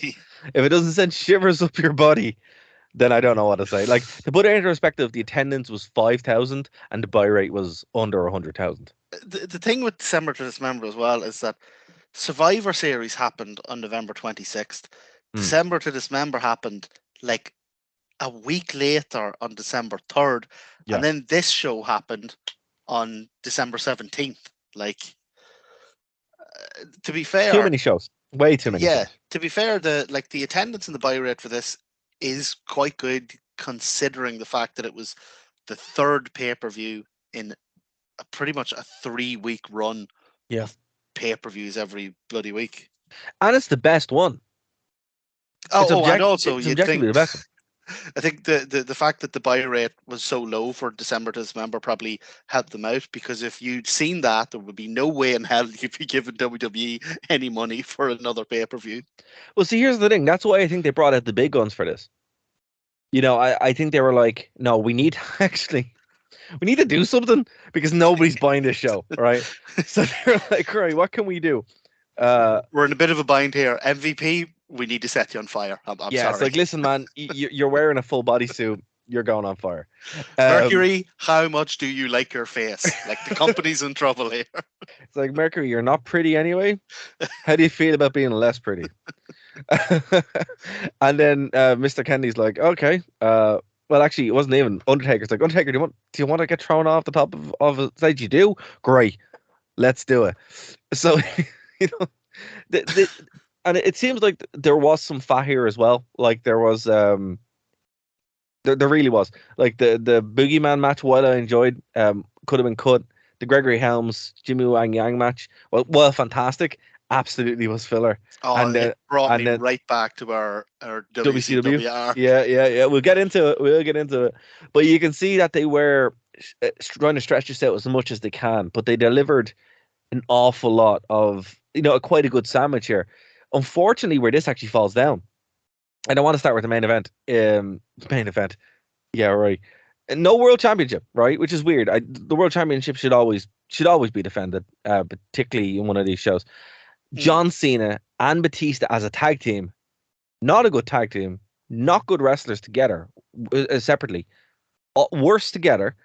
if it doesn't send shivers up your body, then I don't know what to say. Like, to put it into perspective, the attendance was 5,000 and the buy rate was under 100,000. The thing with December to Dismember as well is that Survivor Series happened on November 26th. December to Dismember happened like a week later on December 3rd. Yeah. And then this show happened on December 17th. Like, to be fair, too many shows. Way too many. Yeah, shows. To be fair, the attendance and the buy rate for this is quite good, considering the fact that it was the third pay-per-view in pretty much a 3-week run of pay-per-views every bloody week. And it's the best one. And also you'd think the best one. I think the fact that the buy rate was so low for December to Dismember probably helped them out, because if you'd seen that, there would be no way in hell you'd be giving WWE any money for another pay-per-view. Well, see, here's the thing. That's why I think they brought out the big guns for this. You know, I think they were like, no, we need to do something because nobody's buying this show, right? So they're like, right, what can we do? We're in a bit of a bind here. MVP, we need to set you on fire. I'm sorry. It's like, listen, man, you're wearing a full bodysuit. You're going on fire. Mercury, how much do you like your face? Like, the company's in trouble here. It's like, Mercury, you're not pretty anyway. How do you feel about being less pretty? And then Mr. Kennedy's like, okay. Well, actually, it wasn't even Undertaker's like, Undertaker, do you want to get thrown off the top of a stage? You do? Great. Let's do it. So, you know, and it seems like there was some fat here as well. Like, there was, there really was. Like, the Boogeyman match, while I enjoyed, could have been cut. The Gregory Helms, Jimmy Wang Yang match, well, fantastic. Absolutely was filler. Oh, and it brought me right back to our WCW. Yeah. We'll get into it. But you can see that they were trying to stretch this out as much as they can, but they delivered an awful lot of, quite a good sandwich here. Unfortunately, where this actually falls down, and I want to start with the main event. Yeah, right. No world championship, right? Which is weird. The world championship should always be defended, particularly in one of these shows. John Cena and Batista as a tag team, not a good tag team, not good wrestlers together, separately, worse together,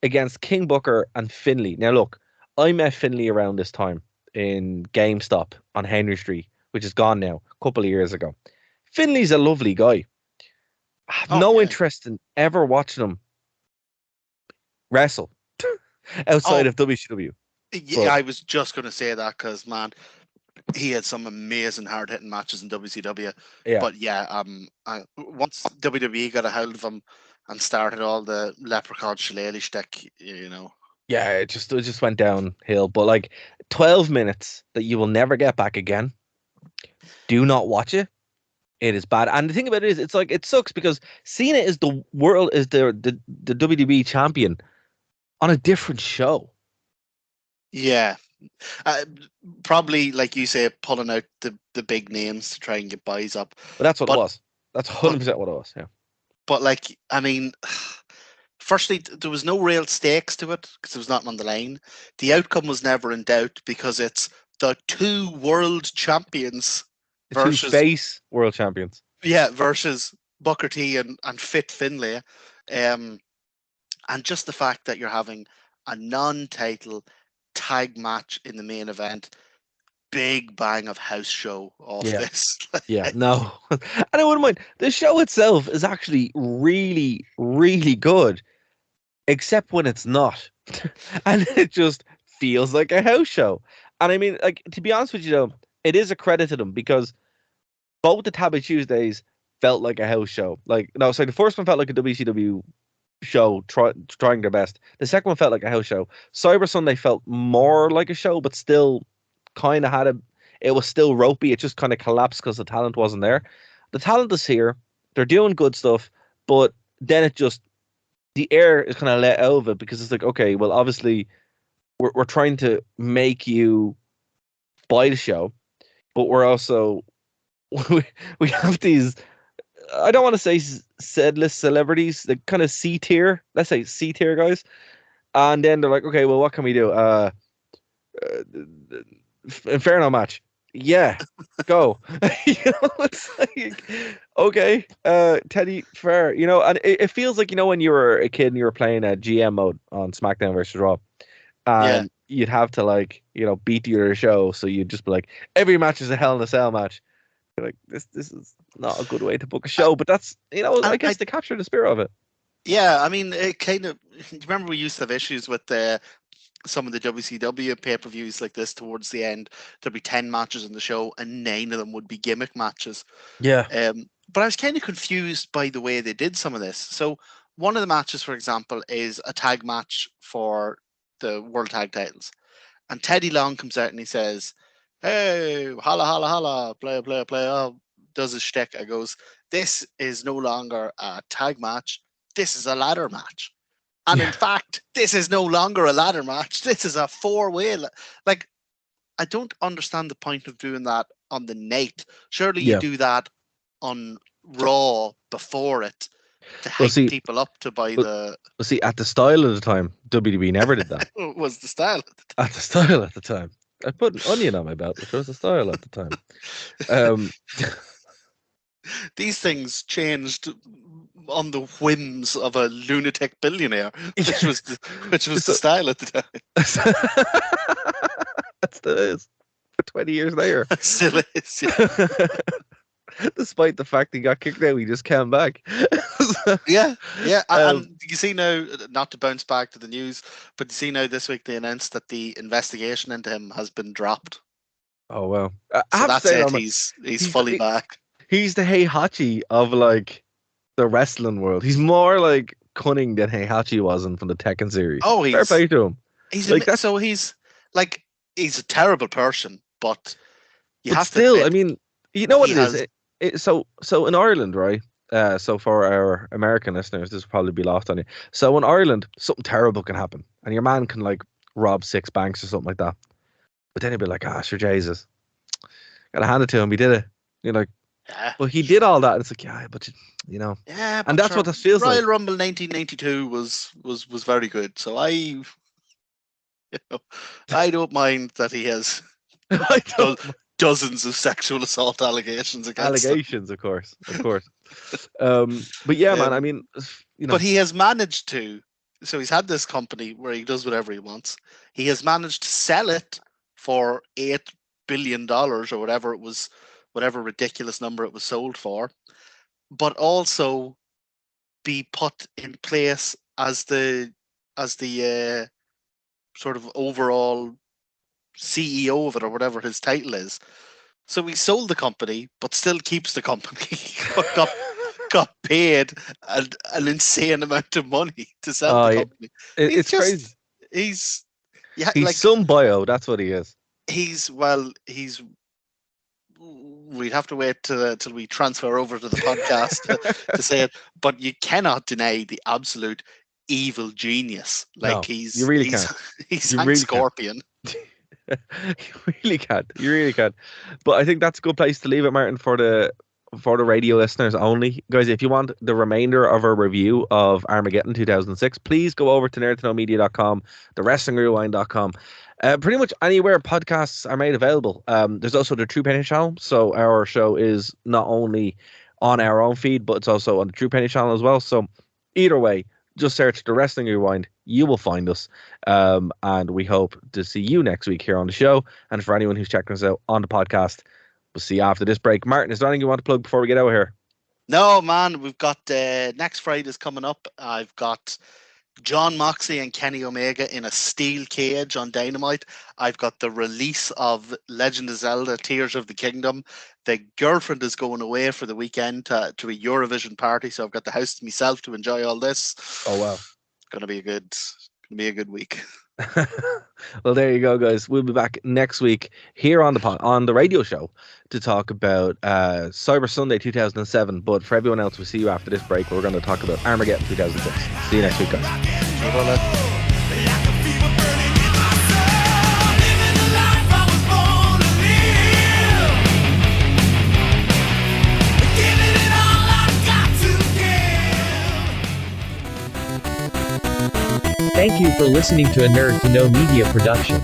against King Booker and Finlay. Now look, I met Finlay around this time in GameStop on Henry Street, which is gone now, a couple of years ago. Finlay's a lovely guy. I have no interest in ever watching him wrestle outside of WCW. Yeah, I was just going to say that because, man, he had some amazing hard-hitting matches in WCW. Yeah. But once WWE got a hold of him and started all the Leprechaun Shillelagh shtick, Yeah, it just went downhill. But like 12 minutes that you will never get back again Do not watch it. It is bad. And the thing about it is, it's like, it sucks because Cena is the WWE champion on a different show. Yeah. Probably, like you say, pulling out the big names to try and get buys up. But that's what it was. That's 100% what it was. Yeah. But like, I mean, firstly, there was no real stakes to it because it was not on the line. The outcome was never in doubt because it's the two world champions The two face world champions. Yeah, versus Booker T and Fit Finlay. And just the fact that you're having a non-title tag match in the main event, big bang of house show off this. Yeah, no. And I wouldn't mind. The show itself is actually really, really good, except when it's not. And it just feels like a house show. And I mean, like, to be honest with you, though, it is a credit to them because both the Taboo Tuesdays felt like a house show. Like, no, sorry, the first one felt like a WCW show trying their best. The second one felt like a house show. Cyber Sunday felt more like a show, but still kind of it was still ropey. It just kind of collapsed because the talent wasn't there. The talent is here. They're doing good stuff, but then the air is kind of let out of it because it's like, okay, well, obviously we're trying to make you buy the show, but we're also we have these, I don't want to say Z-list celebrities, the kind of C tier, let's say C tier guys, and then they're like, okay, well, what can we do? Inferno match, yeah, go. It's like, okay, Teddy Fair, and it feels like, when you were a kid and you were playing a GM mode on SmackDown versus Raw, and you'd have to beat your show, so you'd just be like, every match is a Hell in a Cell match. You're like, this is not a good way to book a show, but that's, I guess they capture the spirit of it. Yeah, I mean, it kind of. Remember, we used to have issues with some of the WCW pay-per-views like this towards the end. There'd be 10 matches in the show, and 9 of them would be gimmick matches. Yeah. But I was kind of confused by the way they did some of this. So one of the matches, for example, is a tag match for the World Tag Titles, and Teddy Long comes out and he says, "Hey, holla, holla, holla, play, play, play." Oh, does his shtick. I goes, "This is no longer a tag match. This is a ladder match." And in fact, this is no longer a ladder match. This is a 4-way. Like, I don't understand the point of doing that on the night. Surely you do that on Raw before it to hype people up to buy the. Well, see, at the style of the time, WWE never did that. Was the style at the time. At the style at the time. I put an onion on my belt, which was the style at the time. These things changed on the whims of a lunatic billionaire, which was the style at the time. That still is. 20 years later. Still is, yeah. Despite the fact he got kicked out, he just came back. Yeah. And you see now, not to bounce back to the news, but you see now this week they announced that the investigation into him has been dropped. Oh, well. So that's it. He's fully back. He's the Heihachi of the wrestling world. He's more cunning than Heihachi was from the Tekken series. Oh, fair play to him. He's a terrible person, but have still, to. I mean, you know what it is. So in Ireland, right? So for our American listeners, this will probably be lost on you. So in Ireland, something terrible can happen, and your man can rob 6 banks or something like that. But then he'll be like, sure, Jesus, gotta hand it to him. He did it. You're like, but he did all that. And it's like, but Yeah, and that's what this feels like. Royal Rumble 1992 was very good. So I don't mind that he has dozens of sexual assault allegations against him. Of course. But yeah, man, I mean, But he has managed to. So he's had this company where he does whatever he wants. He has managed to sell it for $8 billion or whatever it was. Whatever ridiculous number it was sold for, but also be put in place as the sort of overall CEO of it or whatever his title is. So he sold the company, but still keeps the company. got paid an insane amount of money to sell the company. It's crazy. He's some bio. That's what he is. He's we'd have to wait till we transfer over to the podcast to say it. But you cannot deny the absolute evil genius. Like No, he's you really he's can't. he's You Hank really can't. Scorpion. You really can't. You really can't. But I think that's a good place to leave it, Martin, for the radio listeners only. Guys, if you want the remainder of our review of Armageddon 2006, please go over to nerdtoknowmedia.com, thewrestlingrewind.com. Pretty much anywhere podcasts are made available. There's also the True Penny channel, so our show is not only on our own feed, but it's also on the True Penny channel as well. So either way, just search The Wrestling Rewind. You will find us. And we hope to see you next week here on the show. And for anyone who's checking us out on the podcast, we'll see you after this break. Martin, is there anything you want to plug before we get out of here? No, man, we've got next Friday's coming up. I've got John Moxley and Kenny Omega in a steel cage on Dynamite. I've got the release of Legend of Zelda Tears of the Kingdom. The girlfriend is going away for the weekend to a Eurovision party, so I've got the house to myself to enjoy all this. Oh, wow. It's gonna be a good week. Well, there you go, guys. We'll be back next week here on the radio show to talk about Cyber Sunday 2007. But for everyone else, we'll see you after this break. We're going to talk about Armageddon 2006. See you next week, guys. Thank you for listening to a Nerd to Know Media production.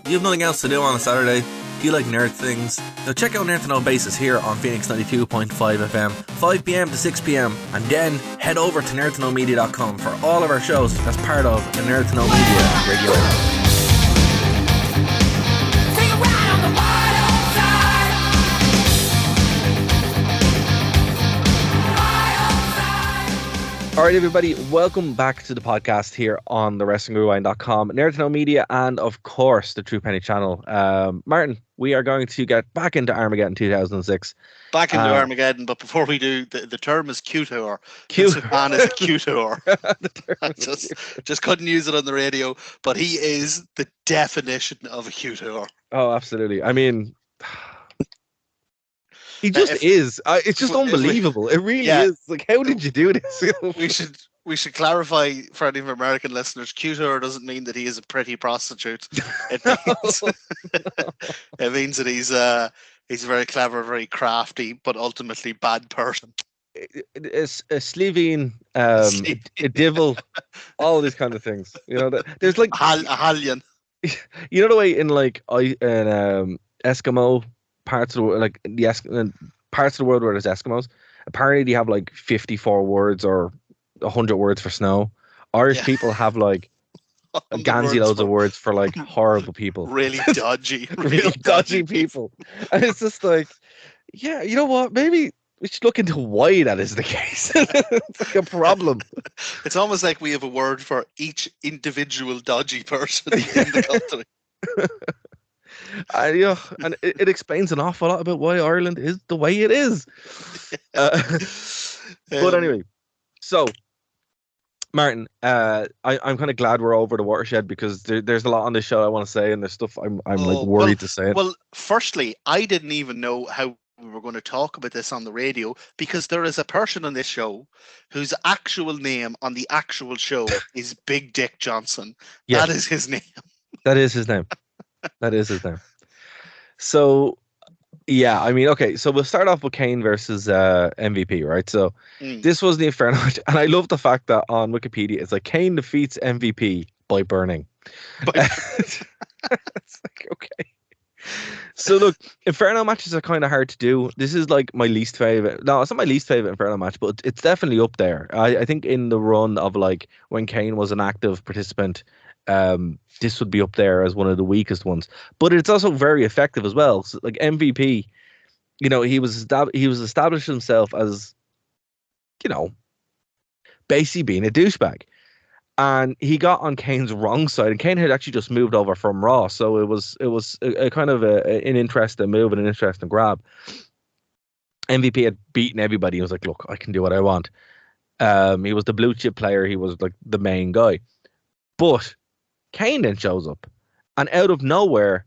You have nothing else to do on a Saturday? Do you like nerd things? Now check out Nerd to Know Basis here on Phoenix 92.5 FM, 5 PM to 6 PM, and then head over to nerdtoknowmedia.com for all of our shows as part of the Nerd to Know Media radio network. All right, everybody, welcome back to the podcast here on the WrestlingRewind.com, Nerd to Know Media, and of course the True Penny channel. Martin, we are going to get back into Armageddon 2006. Back into Armageddon, but before we do, the term is Q-Tour. Q-Tour. This man is a Q-Tour. I just couldn't use it on the radio, but he is the definition of a Q-Tour. Oh, absolutely. I mean, he just is. It's just unbelievable. It really is. Like, how did you do this? We should clarify for any of American listeners. Q-Tour doesn't mean that he is a pretty prostitute. It means, it means that he's very clever, very crafty, but ultimately bad person. It's a Slovene, a devil, all these kind of things. You know, there's like a Hallian. You know the way in like Eskimo parts of the world, like parts of the world where there's Eskimos, apparently they have like 54 words or 100 words for snow. Irish people have like gansy loads of words for like horrible people, really dodgy, really dodgy people. And it's just like, yeah, you know what? Maybe we should look into why that is the case. It's like a problem. It's almost like we have a word for each individual dodgy person in the country. And it explains an awful lot about why Ireland is the way it is. But anyway, so Martin, I'm kind of glad we're over the watershed because there's a lot on this show I want to say, and there's stuff I'm like worried to say it. Well, firstly, I didn't even know how we were going to talk about this on the radio because there is a person on this show whose actual name on the actual show is Big Dick Johnson. Yeah. That is his name. That is his name. That is his name. So, yeah, I mean, okay, so we'll start off with Kane versus MVP, right? So this was the Inferno match, and I love the fact that on Wikipedia it's like Kane defeats MVP by burning. It's like, okay. So look, Inferno matches are kind of hard to do. This is like my least favorite. No, it's not my least favorite Inferno match, but it's definitely up there. I think in the run of like when Kane was an active participant, this would be up there as one of the weakest ones, but it's also very effective as well. So, like MVP, you know, he was established himself as, you know, basically being a douchebag, and he got on Kane's wrong side, and Kane had actually just moved over from Raw, so it was a kind of an interesting move and an interesting grab. MVP had beaten everybody. He was like, look, I can do what I want. He was the blue chip player. He was like the main guy, but Kane then shows up, and out of nowhere,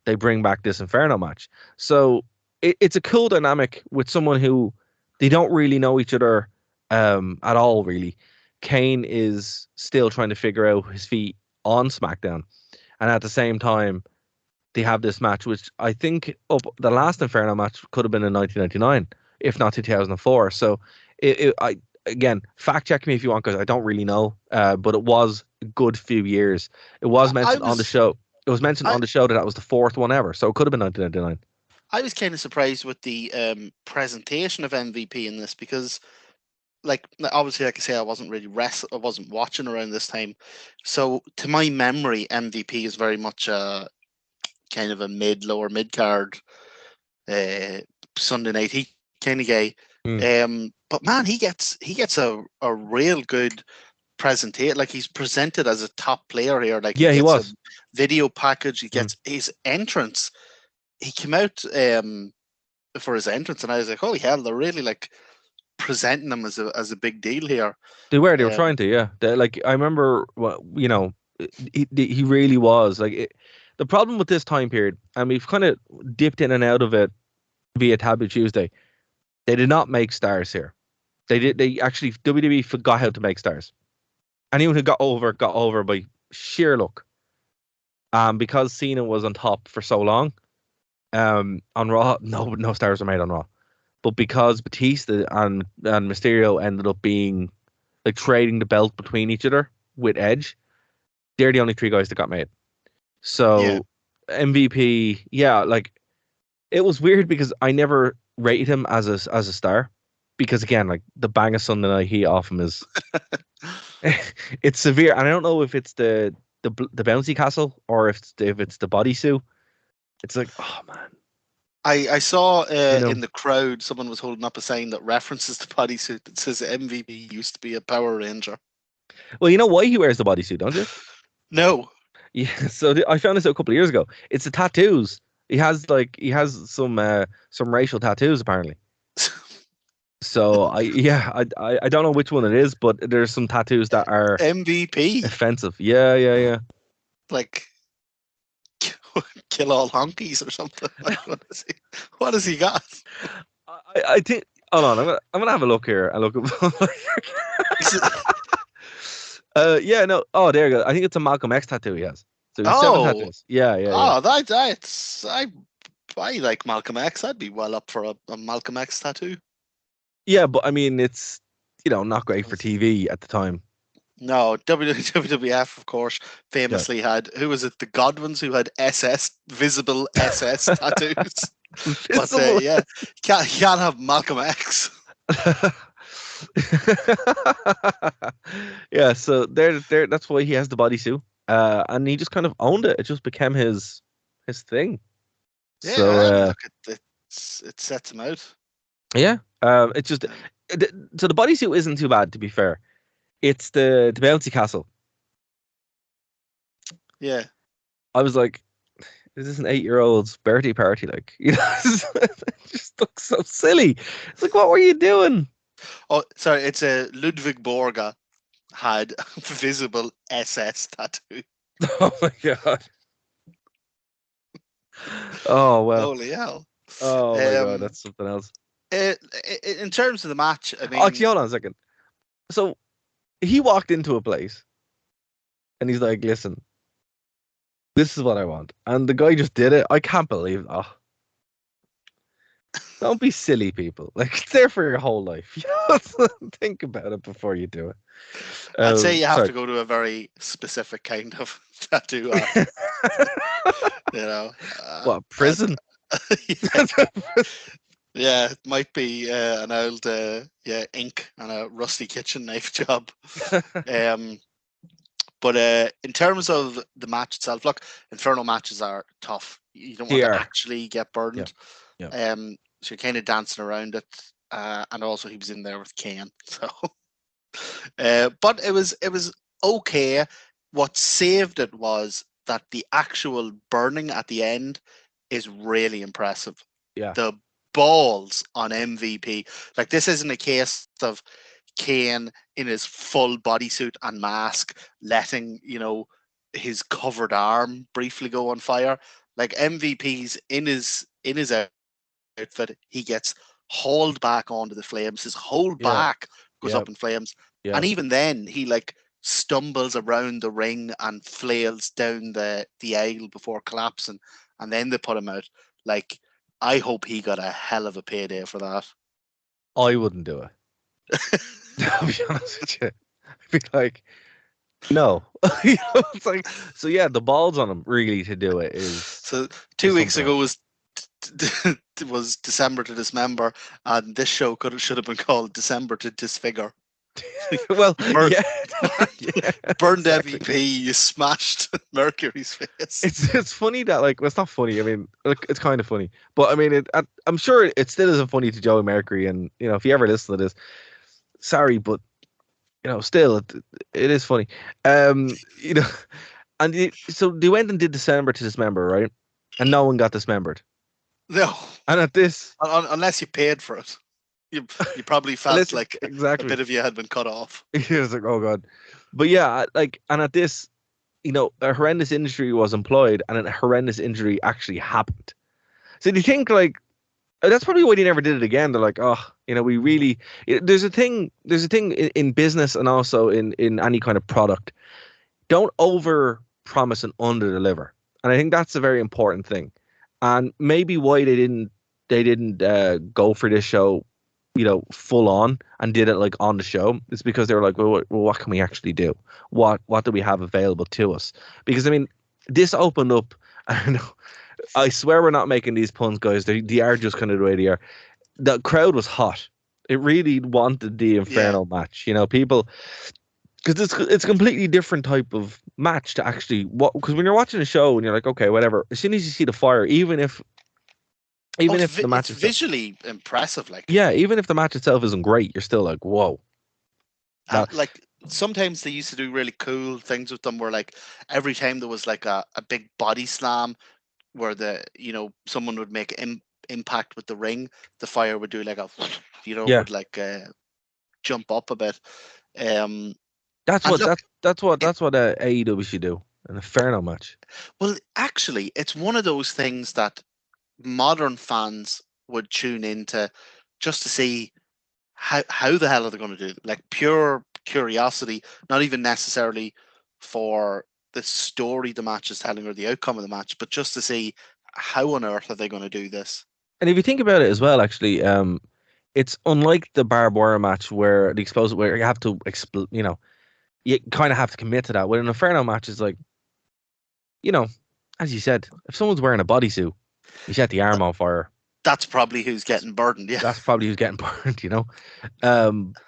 they bring back this Inferno match. So it's a cool dynamic with someone who they don't really know each other at all, really. Kane is still trying to figure out his feet on SmackDown. And at the same time, they have this match, which I think the last Inferno match could have been in 1999, if not 2004. So I again, fact check me if you want, because I don't really know. But it was a good few years. It was mentioned on the show. It was mentioned on the show that was the fourth one ever. So it could have been 1999. I was kind of surprised with the presentation of MVP in this, because, like, obviously, like I say, I wasn't really I wasn't watching around this time. So to my memory, MVP is very much kind of a lower mid card Sunday night heat kind of guy. But man, he gets a real good presentation. Like, he's presented as a top player here. Like, yeah, he was a video package. He gets his entrance. He came out for his entrance, and I was like, holy hell, they're really like presenting him as a big deal here. They were trying to, yeah. Like, I remember, you know, he really was like. The problem with this time period, and we've kind of dipped in and out of it via Taboo Tuesday, they did not make stars here. They actually, WWE forgot how to make stars. Anyone who got over by sheer luck. Because Cena was on top for so long, on Raw, no stars were made on Raw. But because Batista and Mysterio ended up being like trading the belt between each other with Edge, they're the only three guys that got made. So MVP, like, it was weird because I never rated him as a star, because again, like, the bang of Sunday Night Heat off him is it's severe, and I don't know if it's the bouncy castle or if it's the bodysuit. It's like, oh man. I saw in the crowd someone was holding up a sign that references the bodysuit that says MVP used to be a Power Ranger. Well, you know why he wears the bodysuit, don't you? No. Yeah, so I found this out a couple of years ago. It's the tattoos. He has some racial tattoos apparently. So I don't know which one it is, but there's some tattoos that are MVP offensive. Yeah. Like, kill all honkies or something. Like, what has he got? I think. Hold on, I'm gonna have a look here and look up. No. Oh, there you go. I think it's a Malcolm X tattoo he has. So he's 7 tattoos. Yeah. Oh, that's I like Malcolm X. I'd be well up for a Malcolm X tattoo. Yeah, but I mean, it's, not great for TV at the time. No, WWF, of course, famously had, who was it? The Godwins, who had visible SS tattoos. But can't have Malcolm X. Yeah, so there. That's why he has the bodysuit, and he just kind of owned it. It just became his thing. Yeah, so look at it sets him out. Yeah, it's just so the bodysuit isn't too bad, to be fair. It's the bouncy castle. Yeah, I was like, this is an 8-year-old's birthday party, like, it just looks so silly. It's like, what were you doing? Oh, sorry, it's a Ludwig Borga had visible SS tattoo. Oh my god. Oh well. Holy hell. Oh my god, that's something else. In terms of the match, I mean, actually, hold on a second. So he walked into a place and he's like, listen, this is what I want. And the guy just did it. I can't believe that. Don't be silly, people. Like, it's there for your whole life. Think about it before you do it. I'd say you have to go to a very specific kind of tattoo. What, prison? Yeah, it might be an old ink and a rusty kitchen knife job. But in terms of the match itself, look, Inferno matches are tough. You don't want to actually get burned. Yeah. So you're kind of dancing around it, and also he was in there with Kane. So, but it was okay. What saved it was that the actual burning at the end is really impressive. Yeah. The balls on MVP. Like, this isn't a case of Kane in his full bodysuit and mask letting, his covered arm briefly go on fire. Like MVP's in his outfit, he gets hauled back onto the flames. His whole Yeah. back goes Yeah. up in flames, Yeah. and even then, he like stumbles around the ring and flails down the aisle before collapsing, and then they put him out. Like, I hope he got a hell of a payday for that. I wouldn't do it. I'll be honest with you. I'd be like, no. You know, it's like, so yeah, the balls on him really to do it is. So 2 weeks something ago was December to Dismember, and this show should have been called December to Disfigure. Well, Burn- yeah, yeah, Burned exactly. MVP, you smashed Mercury's face. It's funny that, like, well, it's not funny. I mean, like, it's kind of funny, but I mean, I'm sure it still isn't funny to Joey Mercury. And you know, if you ever listen to this, sorry, but you know, still, it is funny. You know, and so they went and did December to Dismember, right? And no one got dismembered. No, And at this, unless you paid for it, you probably felt Unless- like exactly. a bit of you had been cut off. It was like, oh god. But yeah, like, and at this, you know, a horrendous injury was employed, and a horrendous injury actually happened. So do you think, like, that's probably why they never did it again? They're like, oh, you know, we really. There's a thing in business and also in any kind of product. Don't over promise and under deliver, and I think that's a very important thing. And maybe why they didn't go for this show, you know, full on and did it like on the show, is because they were like, well, what can we actually do? What do we have available to us? Because I mean, this opened up. I know. I swear we're not making these puns, guys. They are just kind of the way they are. The crowd was hot. It really wanted the Inferno match. You know, people, because it's a completely different type of match to actually because when you're watching a show and you're like, okay, whatever. As soon as you see the fire, even if the match it's itself, visually impressive, like even if the match itself isn't great, you're still like, whoa. like sometimes they used to do really cool things with them, where like every time there was like a big body slam, where someone would make impact with the ring, the fire would do like a would like jump up a bit. That's what AEW should do, an Inferno match. Well, actually, it's one of those things that modern fans would tune into just to see how the hell are they going to do it? Like pure curiosity, not even necessarily for the story the match is telling or the outcome of the match, but just to see how on earth are they going to do this. And if you think about it as well, actually, it's unlike the barbed wire match where the explosive, where you have to you kind of have to commit to that. With an Inferno match, is like, you know, as you said, if someone's wearing a bodysuit, you set the arm on fire. That's probably who's getting burdened. Yeah, that's probably who's getting burned. You know,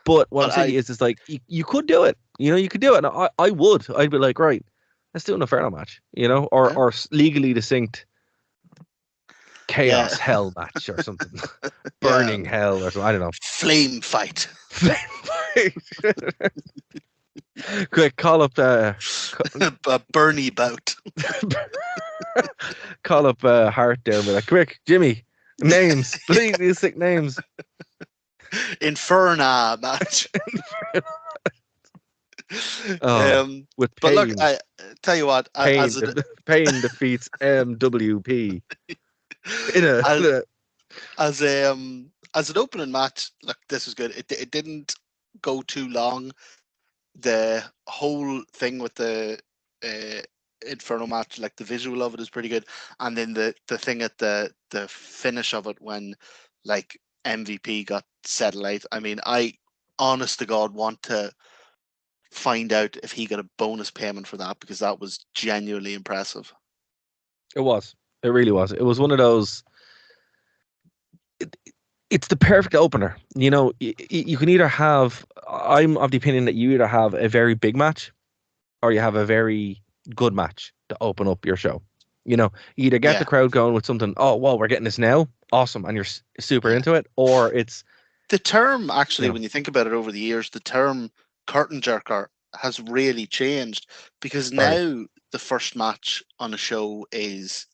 but what I'm saying is, it's like you could do it. You know, you could do it, and I would. I'd be like, right, let's do an Inferno match. You know, or legally distinct chaos hell match or something. Burning hell or something. I don't know. Flame fight. Quick, call up a Bernie bout. Call up Hart there, but like, quick, Jimmy, names, please, these sick names. Inferno match. With but pain. look, I tell you what, pain defeats MWP. As an opening match, look, this was good. It didn't go too long. The whole thing with the Inferno match, like the visual of it is pretty good, and then the thing at the finish of it when like MVP got satellite. I mean, I honest to God want to find out if he got a bonus payment for that, because that was genuinely impressive. It was. It really was. It was one of those. It's the perfect opener. You know, you can either have. I'm of the opinion that you either have a very big match, or you have a very good match to open up your show. You know, you either get the crowd going with something. Oh, well, we're getting this now. Awesome, and you're super into it, or it's the term. Actually, when you think about it over the years, the term curtain jerker has really changed, because now the first match on a show is.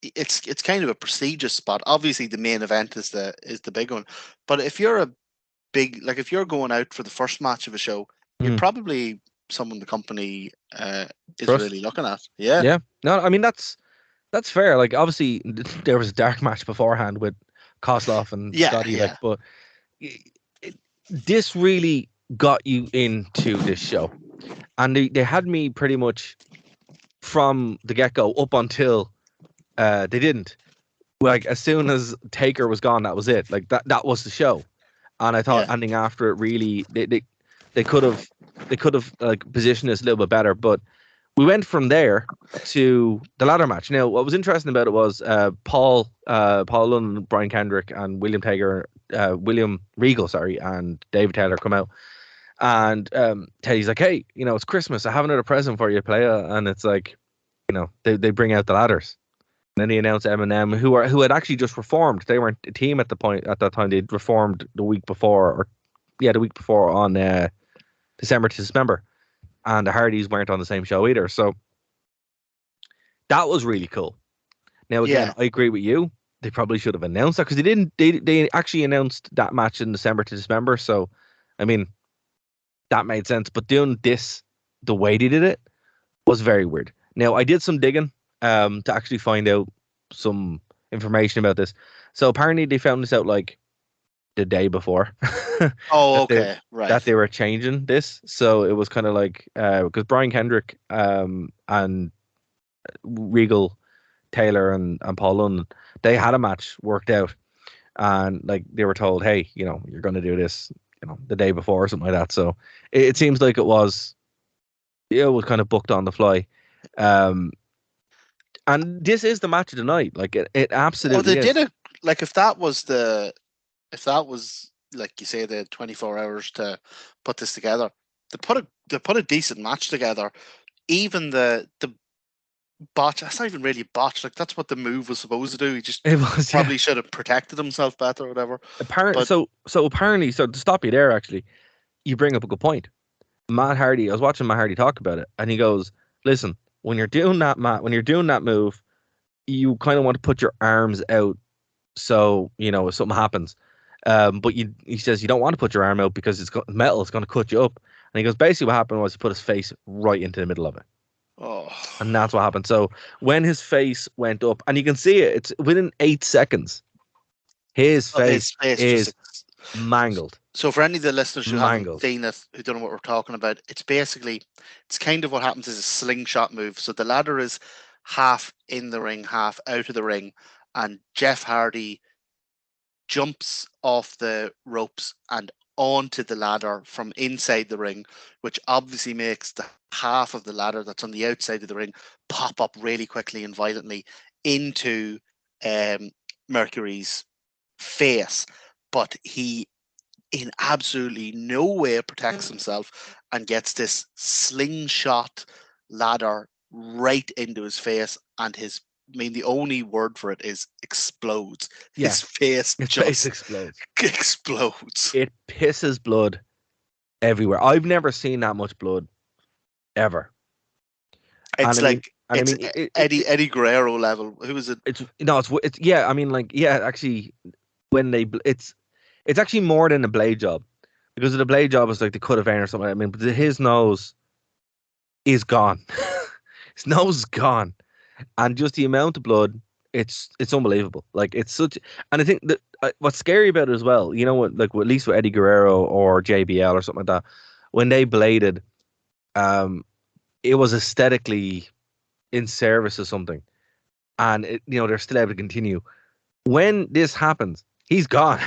It's kind of a prestigious spot. Obviously, the main event is the big one. But if you're if you're going out for the first match of a show, you're probably someone the company is really looking at. Yeah. Yeah. No, I mean, that's That's fair. Like, obviously, there was a dark match beforehand with Kosloff and Yeah, Scotty. Like, yeah, but it, this really got you into this show, and they had me pretty much from the get go up until they didn't. Like, as soon as Taker was gone, that was it. Like, that was the show. And I thought yeah. ending after it really they could have like positioned us a little bit better, but we went from there to the ladder match. Now, what was interesting about it was Paul London, Brian Kendrick, and William Regal, sorry, and David Taylor come out, and Teddy's like, "Hey, it's Christmas. I have another present for you, playa," and it's like, they bring out the ladders. And then he announced Eminem, who had actually just reformed. They weren't a team at that time. They'd reformed the week before, the week before on December to December, and the Hardys weren't on the same show either. So that was really cool. Now, again, Yeah. I agree with you. They probably should have announced that because they didn't. They actually announced that match in December to December. So, I mean, that made sense. But doing this the way they did it was very weird. Now, I did some digging to actually find out some information about this. So apparently they found this out like the day before Oh, that they okay, right. that they were changing this. So it was kind of like because Brian Kendrick and Regal Taylor and Paul London, they had a match worked out, and like they were told, hey, you're going to do this, the day before or something like that. So it seems like it was kind of booked on the fly. Um, and this is the match of the night. Like it Oh, they absolutely did is. it. Like if that was like you say, the 24 hours to put this together, they put a decent match together. Even the botch. That's not even really botch. Like that's what the move was supposed to do. He just It was, yeah. probably should have protected himself better or whatever. Apparently, But so apparently, so to stop you there, actually, you bring up a good point. Matt Hardy, I was watching Matt Hardy talk about it, and he goes, "Listen, when you're doing that move, you kind of want to put your arms out, so if something happens. But he says you don't want to put your arm out because metal is going to cut you up." And he goes, basically, what happened was he put his face right into the middle of it, oh, and that's what happened. So when his face went up, and you can see it, it's within 8 seconds, his his face face just. is mangled, So for any of the listeners who haven't mangled. seen it, who don't know what we're talking about, it's kind of what happens is a slingshot move. So the ladder is half in the ring, half out of the ring, and Jeff Hardy jumps off the ropes and onto the ladder from inside the ring, which obviously makes the half of the ladder that's on the outside of the ring pop up really quickly and violently into Mercury's face. But he in absolutely no way protects himself and gets this slingshot ladder right into his face, and the only word for it is explodes. Yeah, His face his face just explodes. explodes. It pisses blood everywhere. I've never seen that much blood ever. It's like And I it's mean, Eddie Guerrero level. Who is it? it's no, it's yeah. I mean, like, yeah. Actually, when it's actually more than a blade job, because the blade job is like the cut of vein or something. I mean, but his nose is gone. His nose is gone, and just the amount of blood, it's unbelievable. Like, it's such, and I think that what's scary about it as well, what, like, at least with Eddie Guerrero or JBL or something like that, when they bladed, it was aesthetically in service of something, and they're still able to continue. When this happens, he's gone.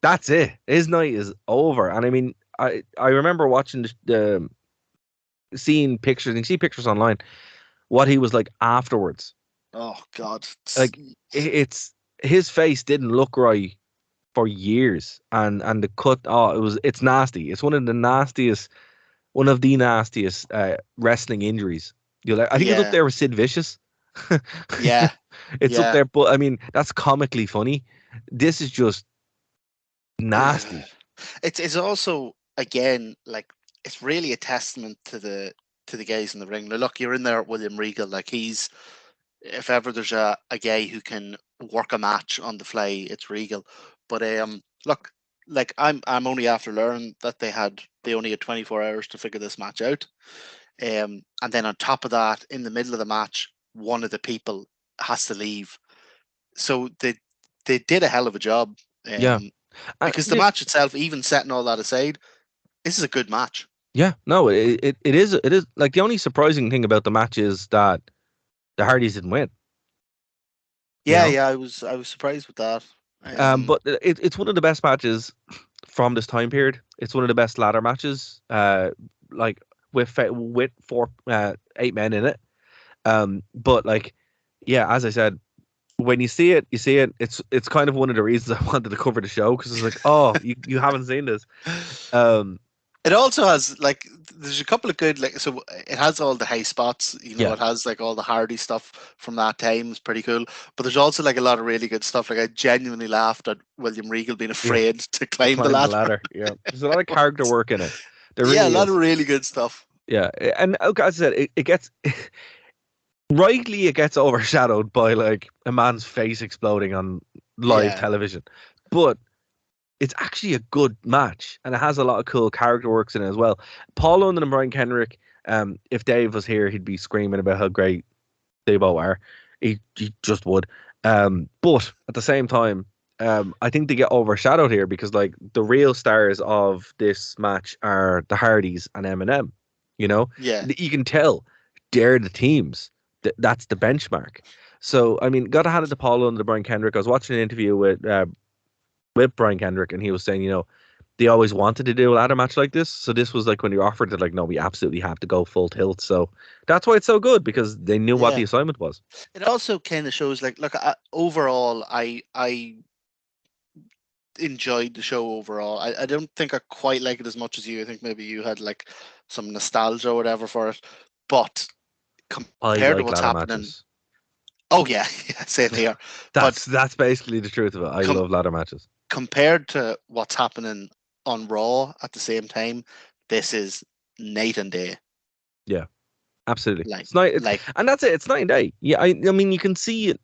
That's it. His night is over. And I mean, I remember watching seeing pictures, and you see pictures online, what he was like afterwards. Oh God! Like, it's his face didn't look right for years, and the cut. Oh, it's nasty. It's one of the nastiest wrestling injuries. I think it's up Yeah, there with Sid Vicious. yeah, It's up yeah. there, but I mean, that's comically funny. This is just nasty. It's also, again, like, it's really a testament to the guys in the ring. Now, look, you're in there at William Regal. Like, if ever there's a guy who can work a match on the fly, it's Regal. But look, like, I'm only after learning that they only had 24 hours to figure this match out. And then on top of that, in the middle of the match, one of the people has to leave. So they did a hell of a job. Yeah. Because the match itself, even setting all that aside, this is a good match. Yeah, no, it is like the only surprising thing about the match is that the Hardys didn't win. Yeah, You know? yeah, I was surprised with that. But it's one of the best matches from this time period. It's one of the best ladder matches, like with 8 men in it. But like, yeah, as I said, when you see it, you see it. It's kind of one of the reasons I wanted to cover the show, because it's like, oh, you haven't seen this. It also has like there's a couple of good so it has all the high spots, Yeah. it has like all the Hardy stuff from that time. It's pretty cool. But there's also like a lot of really good stuff. Like I genuinely laughed at William Regal being afraid to climb the ladder. Yeah, there's a lot of character work in it. There Yeah, really a lot is. of really good stuff. Yeah, and as I said, it gets rightly it gets overshadowed by like a man's face exploding on live television, but it's actually a good match, and it has a lot of cool character works in it as well. Paul London and Brian Kendrick. If Dave was here, he'd be screaming about how great they both are. He just would. But at the same time, I think they get overshadowed here because like the real stars of this match are the Hardys and Eminem. Yeah. You can tell they're the teams. That's the benchmark. So I mean, gotta hand it to Paul London and Brian Kendrick. I was watching an interview with Brian Kendrick, and he was saying, they always wanted to do a ladder match like this. So this was like when you offered it, like, no, we absolutely have to go full tilt. So that's why it's so good, because they knew what the assignment was. It also kind of shows like, look, overall, I enjoyed the show overall. I don't think I quite like it as much as you. I think maybe you had like some nostalgia or whatever for it, but compared to what's happening. Matches. Oh yeah, same here. That's basically the truth of it. I love ladder matches. Compared to what's happening on Raw at the same time, this is night and day. Yeah, absolutely. Like, and that's it. It's night and day. Yeah, I mean, you can see it.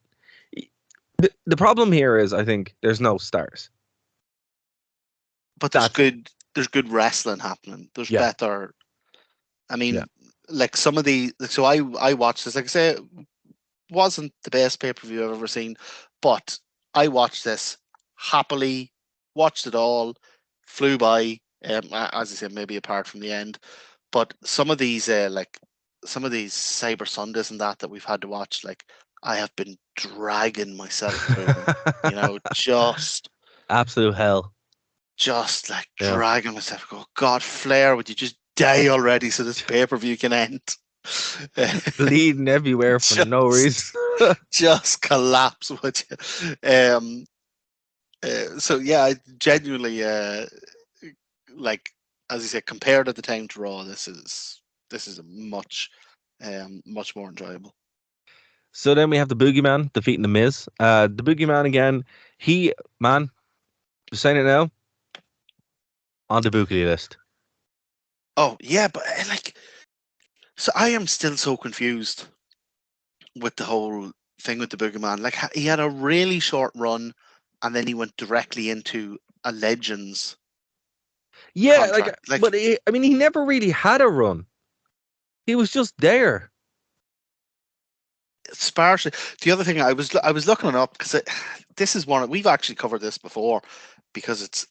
The problem here is, I think there's no stars. But there's good wrestling happening. There's better. I mean, like some of the. So I watched this. Like I say, it wasn't the best pay-per-view I've ever seen, but I watched this happily, watched it all, flew by. As I said, maybe apart from the end, but some of these Cyber Sundays and that we've had to watch, like I have been dragging myself through, just absolute hell. Just like dragging myself. Go, God, Flair, would you just die already so this pay-per-view can end? Bleeding everywhere for no reason. Just collapse, would you? So yeah, I genuinely like, as you said, compared at the time to Raw, this is a much more enjoyable. So then we have the Boogeyman defeating the Miz. The Boogeyman again. Just saying it now, on the Bookley list. Oh yeah, but so I am still so confused with the whole thing with the Boogeyman. Like, he had a really short run, and then he went directly into a Legends. Yeah, but he never really had a run. He was just there. Sparsely. The other thing, I was looking it up because this is we've actually covered this before, because it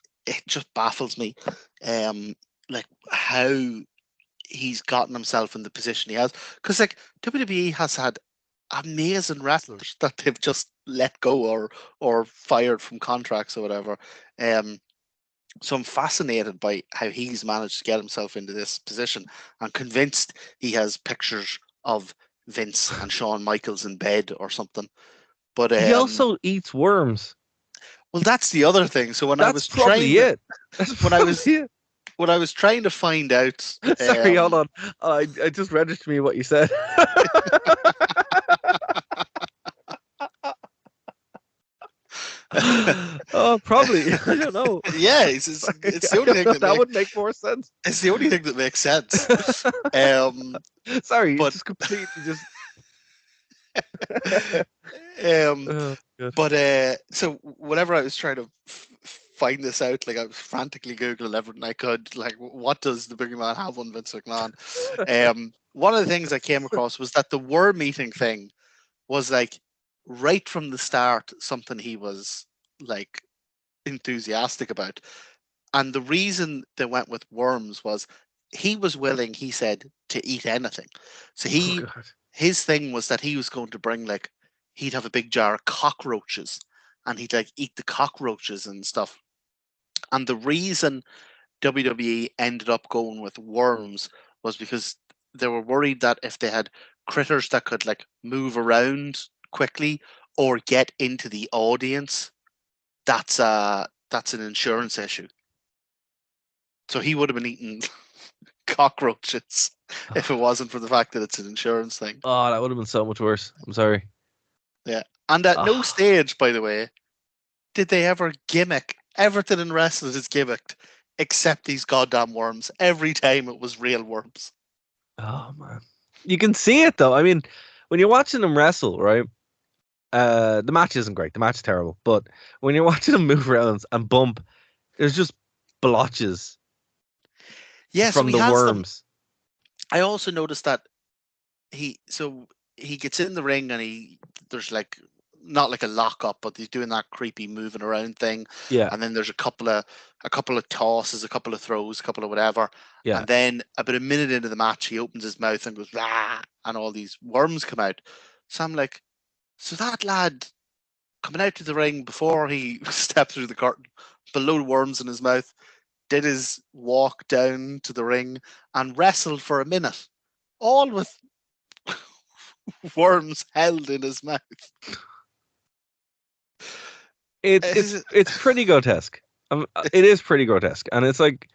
just baffles me, like how he's gotten himself in the position he has. Because like WWE has had amazing wrestlers that they've just let go or fired from contracts or whatever. So I'm fascinated by how he's managed to get himself into this position. I'm convinced he has pictures of Vince and Shawn Michaels in bed or something. But he also eats worms. Well, that's the other thing. So when I was trying to find out, sorry, hold on. I just registered me what you said. Oh, probably. I don't know. Yeah, it's the only thing that would make more sense. It's the only thing that makes sense. Sorry, but just completely just. So whenever I was trying to find this out, like I was frantically Googling everything I could, like what does the Boogeyman have on Vince McMahon? One of the things I came across was that the worm eating thing was like right from the start something he was like enthusiastic about. And the reason they went with worms was he was willing, he said, to eat anything. So Oh God. his thing was that he was going to bring like he'd have a big jar of cockroaches and he'd like eat the cockroaches and stuff. And the reason WWE ended up going with worms was because they were worried that if they had critters that could like move around quickly or get into the audience, that's an insurance issue. So he would have been eating cockroaches if it wasn't for the fact that it's an insurance thing. Oh, that would have been so much worse. I'm sorry. Yeah. And at no stage, by the way, did they ever gimmick. Everything in wrestling is gimmicked except these goddamn worms. Every time it was real worms. Oh man. You can see it though. I mean, when you're watching them wrestle, right? The match isn't great. The match is terrible. But when you're watching them move around and bump, there's just blotches from the worms. I also noticed that he gets in the ring and there's like not like a lock up, but he's doing that creepy moving around thing. Yeah. And then there's a couple of tosses, a couple of throws, a couple of whatever. Yeah. And then about a minute into the match, he opens his mouth and goes rah, and all these worms come out. So I'm like, so that lad coming out to the ring before he stepped through the curtain, with a load of worms in his mouth, did his walk down to the ring and wrestled for a minute, all with worms held in his mouth. It's pretty grotesque. It is pretty grotesque, and it's like,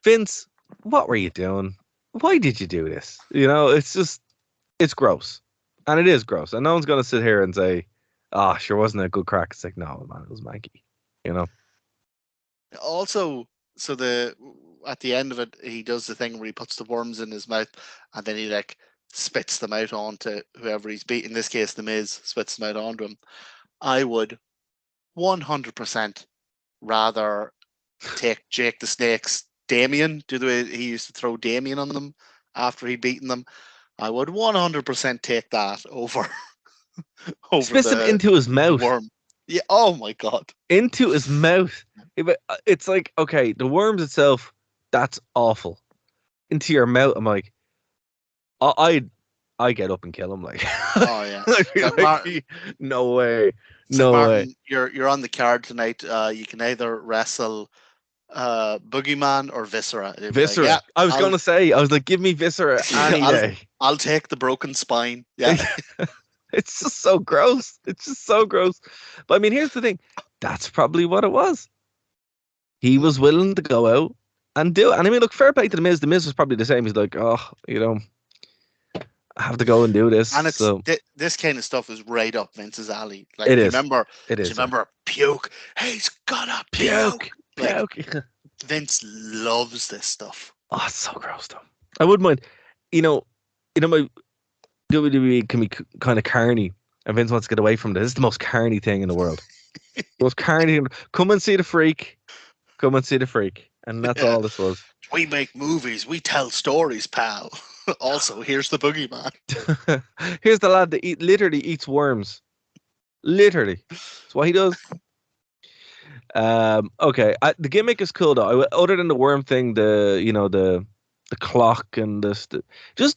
Vince, what were you doing? Why did you do this? You know, it's gross, and it is gross, and no one's gonna sit here and say, "Ah, sure, wasn't it a good crack?" It's like, no, man, it was manky. You know. Also, so at the end of it, he does the thing where he puts the worms in his mouth, and then he like spits them out onto whoever he's beat. In this case, the Miz spits them out onto him. I would 100% rather take Jake the Snake's Damien, do the way he used to throw Damien on them after he'd beaten them. I would 100% take that over Spits him into his mouth. Worm. Yeah. Oh my God. Into his mouth. It's like, okay, the worms itself, that's awful. Into your mouth, I'm like, I get up and kill him. Like, oh yeah. No way. So no Martin, way. You're on the card tonight. You can either wrestle Boogeyman or Viscera. Viscera. Like, yeah, I was gonna say, I was like, give me Viscera any day. I'll take the broken spine. Yeah. It's just so gross. It's just so gross. But I mean, here's the thing. That's probably what it was. He was willing to go out and do it. And I mean, look, fair play to the Miz. The Miz was probably the same. He's like, oh, you know, I have to go and do this. And it's so. This kind of stuff is right up Vince's alley. Like, it is. Remember, it is. Remember, puke. He's gonna puke. Puke. Vince loves this stuff. Oh, it's so gross, though. I wouldn't mind. You know, my WWE can be kind of carny, and Vince wants to get away from this. This is the most carny thing in the world. Most carny. Come and see the freak. Come and see the freak. And that's all this was. We make movies. We tell stories, pal. Also, here's the boogeyman. Here's the lad that literally eats worms. Literally. That's what he does. Okay. The gimmick is cool, though. Other than the worm thing, the clock and just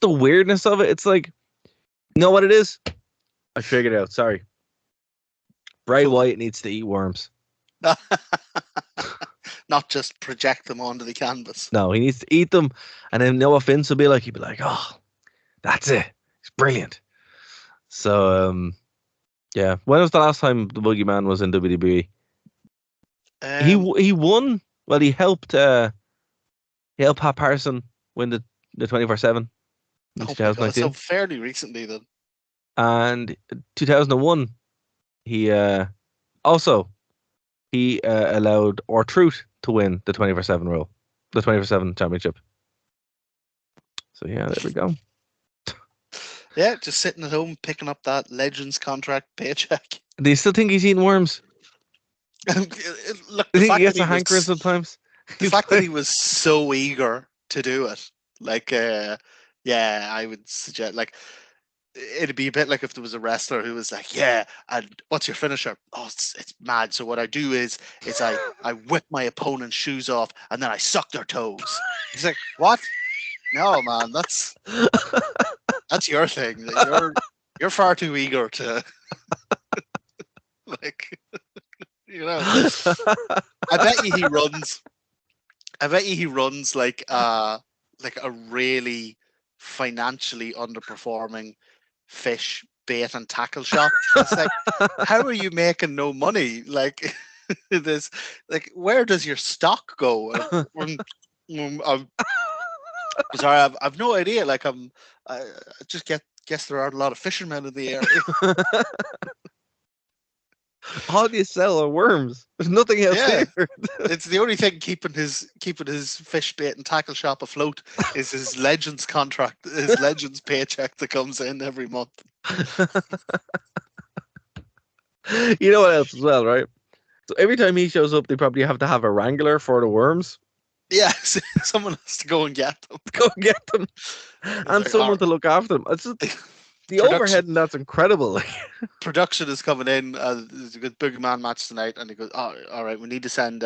the weirdness of it. It's like, you know what it is? I figured it out. Sorry. Bray Wyatt needs to eat worms. Not just project them onto the canvas. No, he needs to eat them, and then Noah Vince will be like, oh, that's it. It's brilliant. So, yeah. When was the last time the Boogeyman was in WWE? He won. Well, he helped Pat Patterson win the 24/7 in 2019. So fairly recently then. And 2001, he allowed R-Truth to win the 24/7 role, the 24/7 championship. So yeah, there we go. Yeah, just sitting at home picking up that Legends contract paycheck. Do you still think he's eating worms? Look, I think he gets a hankering sometimes. The fact that he was so eager to do it, like, yeah, I would suggest, like, it'd be a bit like if there was a wrestler who was like, yeah, and what's your finisher? Oh, it's mad. So what I do is I whip my opponent's shoes off and then I suck their toes. He's like, what? No, man, that's your thing. You're far too eager to like, I bet you he runs like a really financially underperforming fish bait and tackle shop. It's like, how are you making no money? Like this, like, where does your stock go? I'm sorry, I've no idea. Like I just guess there are a lot of fishermen in the area. All you sell are worms. There's nothing else here. It's the only thing keeping his fish bait and tackle shop afloat is his Legends contract, his Legends paycheck that comes in every month. You know what else as well, right? So every time he shows up, they probably have to have a wrangler for the worms. Yes, someone has to go and get them. And like, someone to look after them. It's just, the overhead and that's incredible. Production is coming in. There's a good Boogeyman match tonight, and he goes, "Oh, all right, we need to send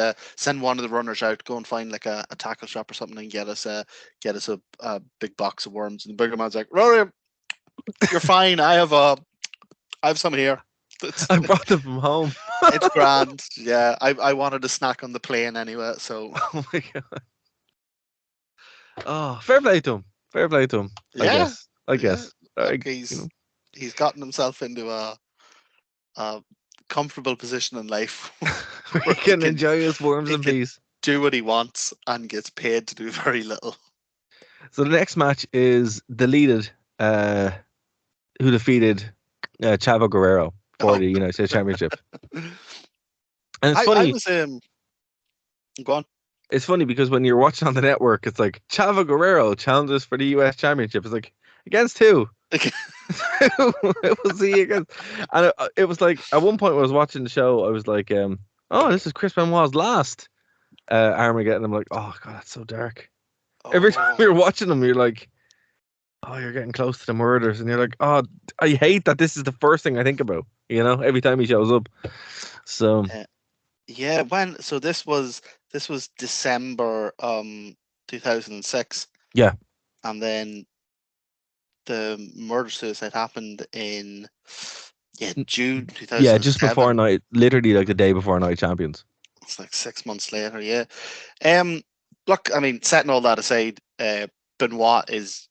one of the runners out, go and find like a tackle shop or something, and get us a big box of worms." And the Boogeyman's like, "Rory, you're fine. I have some here. I brought them from home. It's grand. Yeah, I wanted a snack on the plane anyway. So, oh my god. Oh, fair play to him. Fair play to him. I guess. Like he's gotten himself into a comfortable position in life. He can enjoy his worms in peace. Do what he wants and gets paid to do very little. So the next match is deleted. Who defeated Chavo Guerrero for the United States Championship? And it's funny. Go on. It's funny because when you're watching on the network, it's like Chavo Guerrero challenges for the US Championship. It's like, against who? It was he against, and it was like at one point when I was watching the show, I was like, "Oh, this is Chris Benoit's last Armageddon." I'm like, "Oh god, that's so dark." Every time you're watching them, you're like, "Oh, you're getting close to the murders," and you're like, "Oh, I hate that this is the first thing I think about." Every time he shows up. So this was December 2006. Yeah, and then the murder suicide happened in June 2007. Yeah, just before night, literally like the day before Night Champions. It's like 6 months later. Yeah. Look, I mean, setting all that aside, Benoit is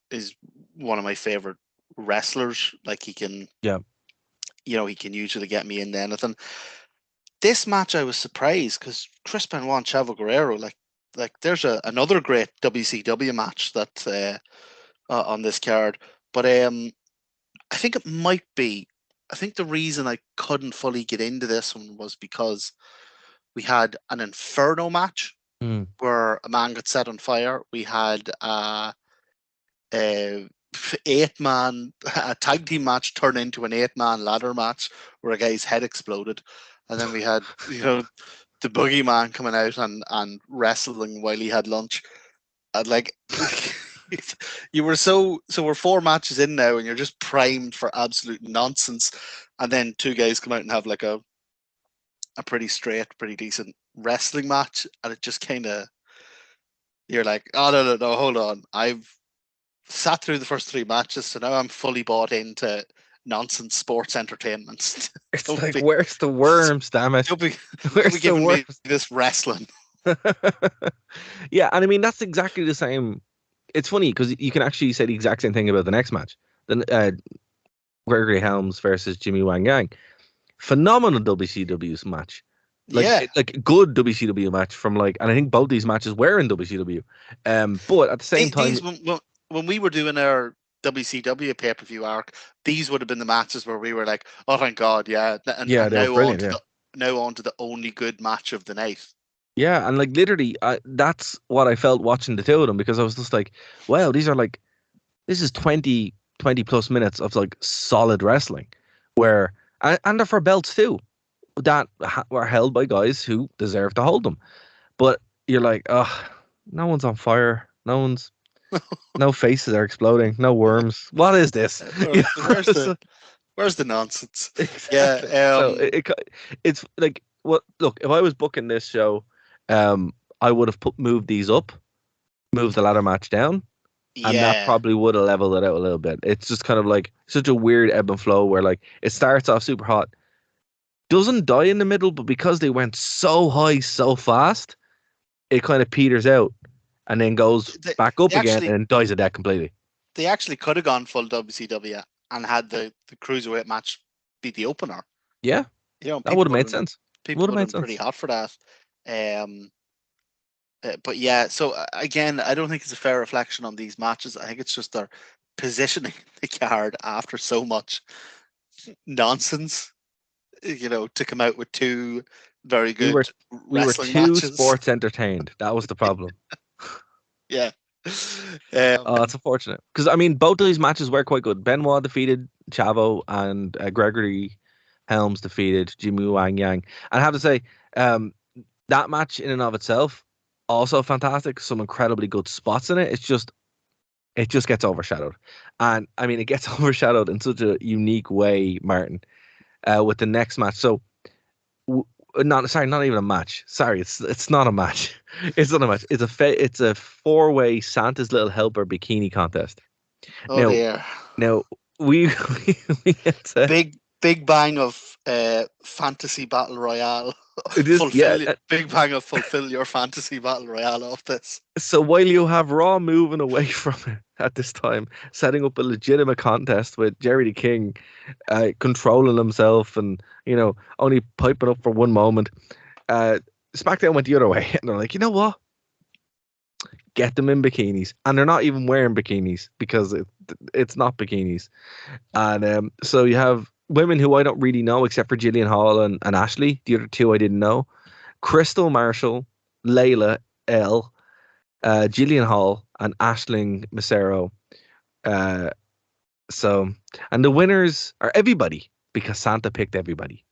one of my favorite wrestlers. Like he can, he can usually get me into anything. This match, I was surprised because Chris Benoit and Chavo Guerrero, like there's another great WCW match that on this card. But I think it might be. I think the reason I couldn't fully get into this one was because we had an Inferno match where a man got set on fire. We had a 8-man tag team match turn into an 8-man ladder match where a guy's head exploded, and then we had the Boogeyman coming out and wrestling while he had lunch, and like. We're 4 matches in now and you're just primed for absolute nonsense, and then 2 guys come out and have like a pretty decent wrestling match, and it just kind of, you're like, oh no, hold on, I've sat through the first 3 matches, so now I'm fully bought into nonsense sports entertainment. It's like, where's the worms, damn it? Where's the worms? This wrestling. Yeah, and I mean that's exactly the same. It's funny because you can actually say the exact same thing about the next match. Then Gregory Helms versus Jimmy Wang Yang. Phenomenal WCW match. Like good WCW match from and I think both these matches were in WCW. But at the same time, when we were doing our WCW pay-per-view arc, these would have been the matches where we were like, oh thank God, yeah. And now on to the only good match of the night. Yeah, and like literally, that's what I felt watching the 2 of them, because I was just like, wow, this is 20 plus minutes of like solid wrestling, where and they're for belts too, that were held by guys who deserve to hold them. But you're like, oh, no one's on fire, no one's No faces are exploding. No worms. What is this? You know, Where's the nonsense? exactly. Yeah. So it's like what? Look, if I was booking this show, I would have moved these up, moved the ladder match down, and that Yeah. probably would have leveled it out a little bit. It's just kind of like such a weird ebb and flow where like it starts off super hot, doesn't die in the middle, but because they went so high so fast, it kind of peters out and then goes back up They again actually and dies a death completely. they actually could have gone full WCW and had the cruiserweight match be the opener. Yeah, You know, that would have made sense. People would have been pretty hot for that. But yeah, so again, I don't think it's a fair reflection on these matches. I think it's just their positioning the card after so much nonsense. You know, to come out with two very good We were wrestling too matches. sports entertained. That was the problem. Yeah. Oh, it's unfortunate because I mean both of these matches were quite good. Benoit defeated Chavo and Gregory Helms defeated Jimmy Wang Yang. And I have to say, that match in and of itself also fantastic. Some incredibly good spots in it. It just gets overshadowed, and I mean it gets overshadowed in such a unique way, Martin, with the next match. So. Not even a match. Sorry, it's not a match. It's not a match. It's a 4-way Santa's Little Helper bikini contest. Oh dear. Now we get to, Big bang of fantasy battle royale. Big bang of fulfill your fantasy battle royale off this. So while you have Raw moving away from it at this time, setting up a legitimate contest with Jerry the King controlling himself and, you know, only piping up for one moment, SmackDown went the other way. And they're like, you know what? Get them in bikinis. And they're not even wearing bikinis because it's not bikinis. And so you have women who I don't really know except for Jillian Hall and Ashley. The other two I didn't know. Crystal Marshall, Layla L, Jillian Hall, and Aisling Macero. And the winners are everybody because Santa picked everybody.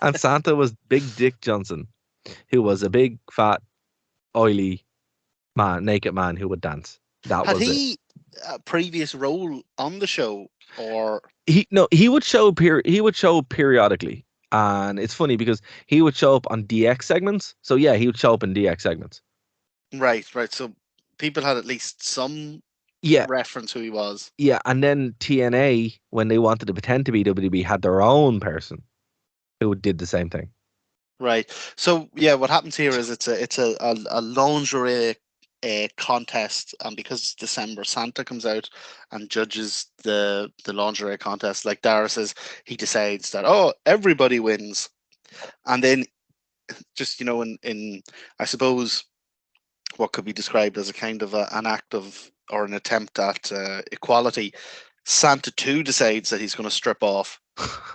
And Santa was Big Dick Johnson, who was a big, fat, oily man, naked man who would dance. Had he a previous role on the show, or he would show periodically, and it's funny because he would show up on DX segments. So yeah, he would show up in DX segments. Right. So people had at least some reference who he was. Yeah, and then TNA, when they wanted to pretend to be WWE, had their own person who did the same thing. Right. So yeah, what happens here is it's a lingerie contest, and because it's December, Santa comes out and judges the lingerie contest. Like Dara says, he decides that everybody wins, and then just in I suppose what could be described as a kind of an act of or an attempt at equality, Santa too decides that he's going to strip off,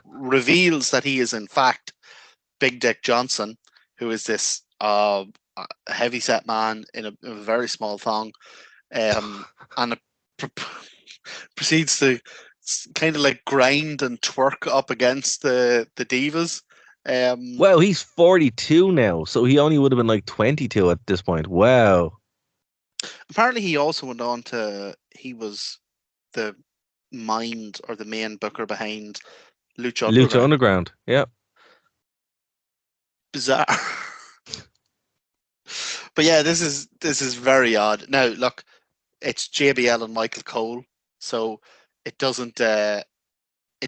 reveals that he is in fact Big Dick Johnson, who is this heavy-set man in a very small thong, and proceeds to kind of like grind and twerk up against the divas. Well, he's 42 now, so he only would have been like 22 at this point. Wow. Apparently, he also went on he was the mind or the main booker behind Lucha Underground. Yeah. Bizarre. But yeah, this is very odd. Now, look, it's JBL and Michael Cole, so it doesn't. It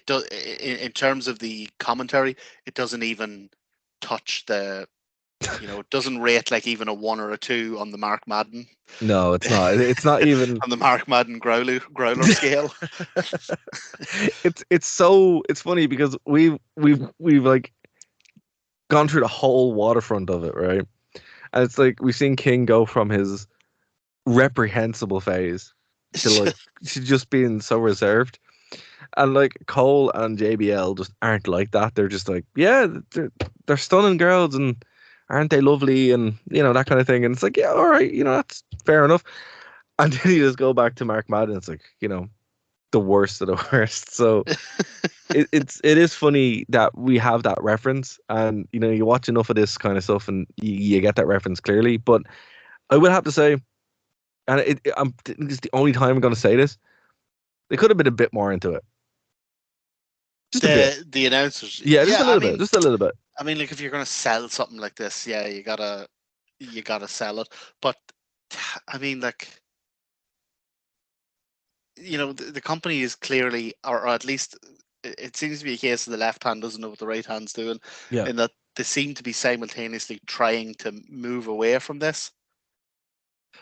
does in terms of the commentary. It doesn't even touch the. It doesn't rate like even a 1 or a 2 on the Mark Madden. No, it's not. It's not even on the Mark Madden growler scale. It's funny because we've like gone through the whole waterfront of it, right? And it's like we've seen King go from his reprehensible phase to just being so reserved. And like Cole and JBL just aren't like that. They're just like, yeah, they're stunning girls and aren't they lovely and that kind of thing. And it's like, yeah, all right, that's fair enough. And then you just go back to Mark Madden. It's like, the worst of the worst. So it is funny that we have that reference, and you watch enough of this kind of stuff and you get that reference clearly. But I would have to say and it's the only time I'm going to say this. They could have been a bit more into it. Just a bit. The announcers. Yeah, just a little bit. Just a little bit. I mean, like if you're going to sell something like this, yeah, you gotta sell it. But I mean, like, you know, the company is clearly, or at least it seems to be a case of the left hand doesn't know what the right hand's doing. Yeah. In that they seem to be simultaneously trying to move away from this.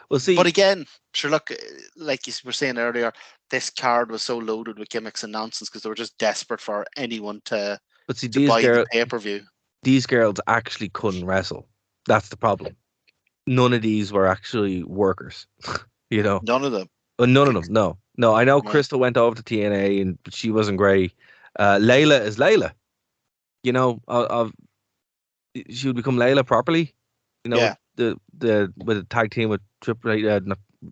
Well, see, but again, sure, look, like you were saying earlier, this card was so loaded with gimmicks and nonsense because they were just desperate for anyone to buy the pay-per-view. These girls actually couldn't wrestle. That's the problem. None of these were actually workers. You know, none of them. None of them. No. I know Crystal went over to TNA and she wasn't great. Layla is Layla. You know, she would become Layla properly. You know, with the tag team with Triple H,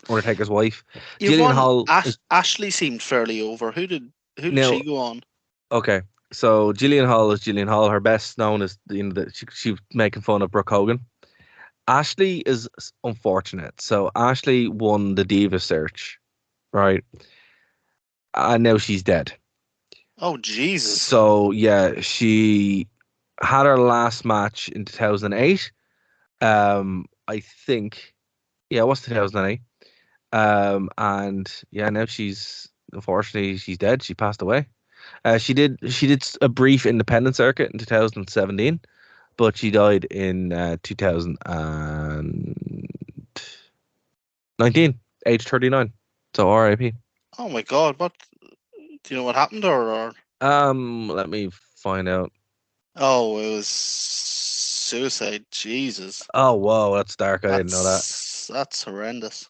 Undertaker's wife. Jillian Hall. Ashley seemed fairly over. Who did she go on? Okay, so Jillian Hall is Jillian Hall. Her best known is that she was making fun of Brooke Hogan. Ashley is unfortunate. So Ashley won the Diva search, right? And now she's dead. Oh Jesus! So yeah, she had her last match in 2008. I think, yeah, it was 2008. And yeah, now unfortunately she's dead. She passed away. She did a brief independent circuit in 2017, but she died in 2019, age 39. So R.I.P. Oh my God! What do you know? What happened to her? Let me find out. Oh, it was suicide. Jesus. Oh whoa, that's dark. I didn't know that. That's horrendous.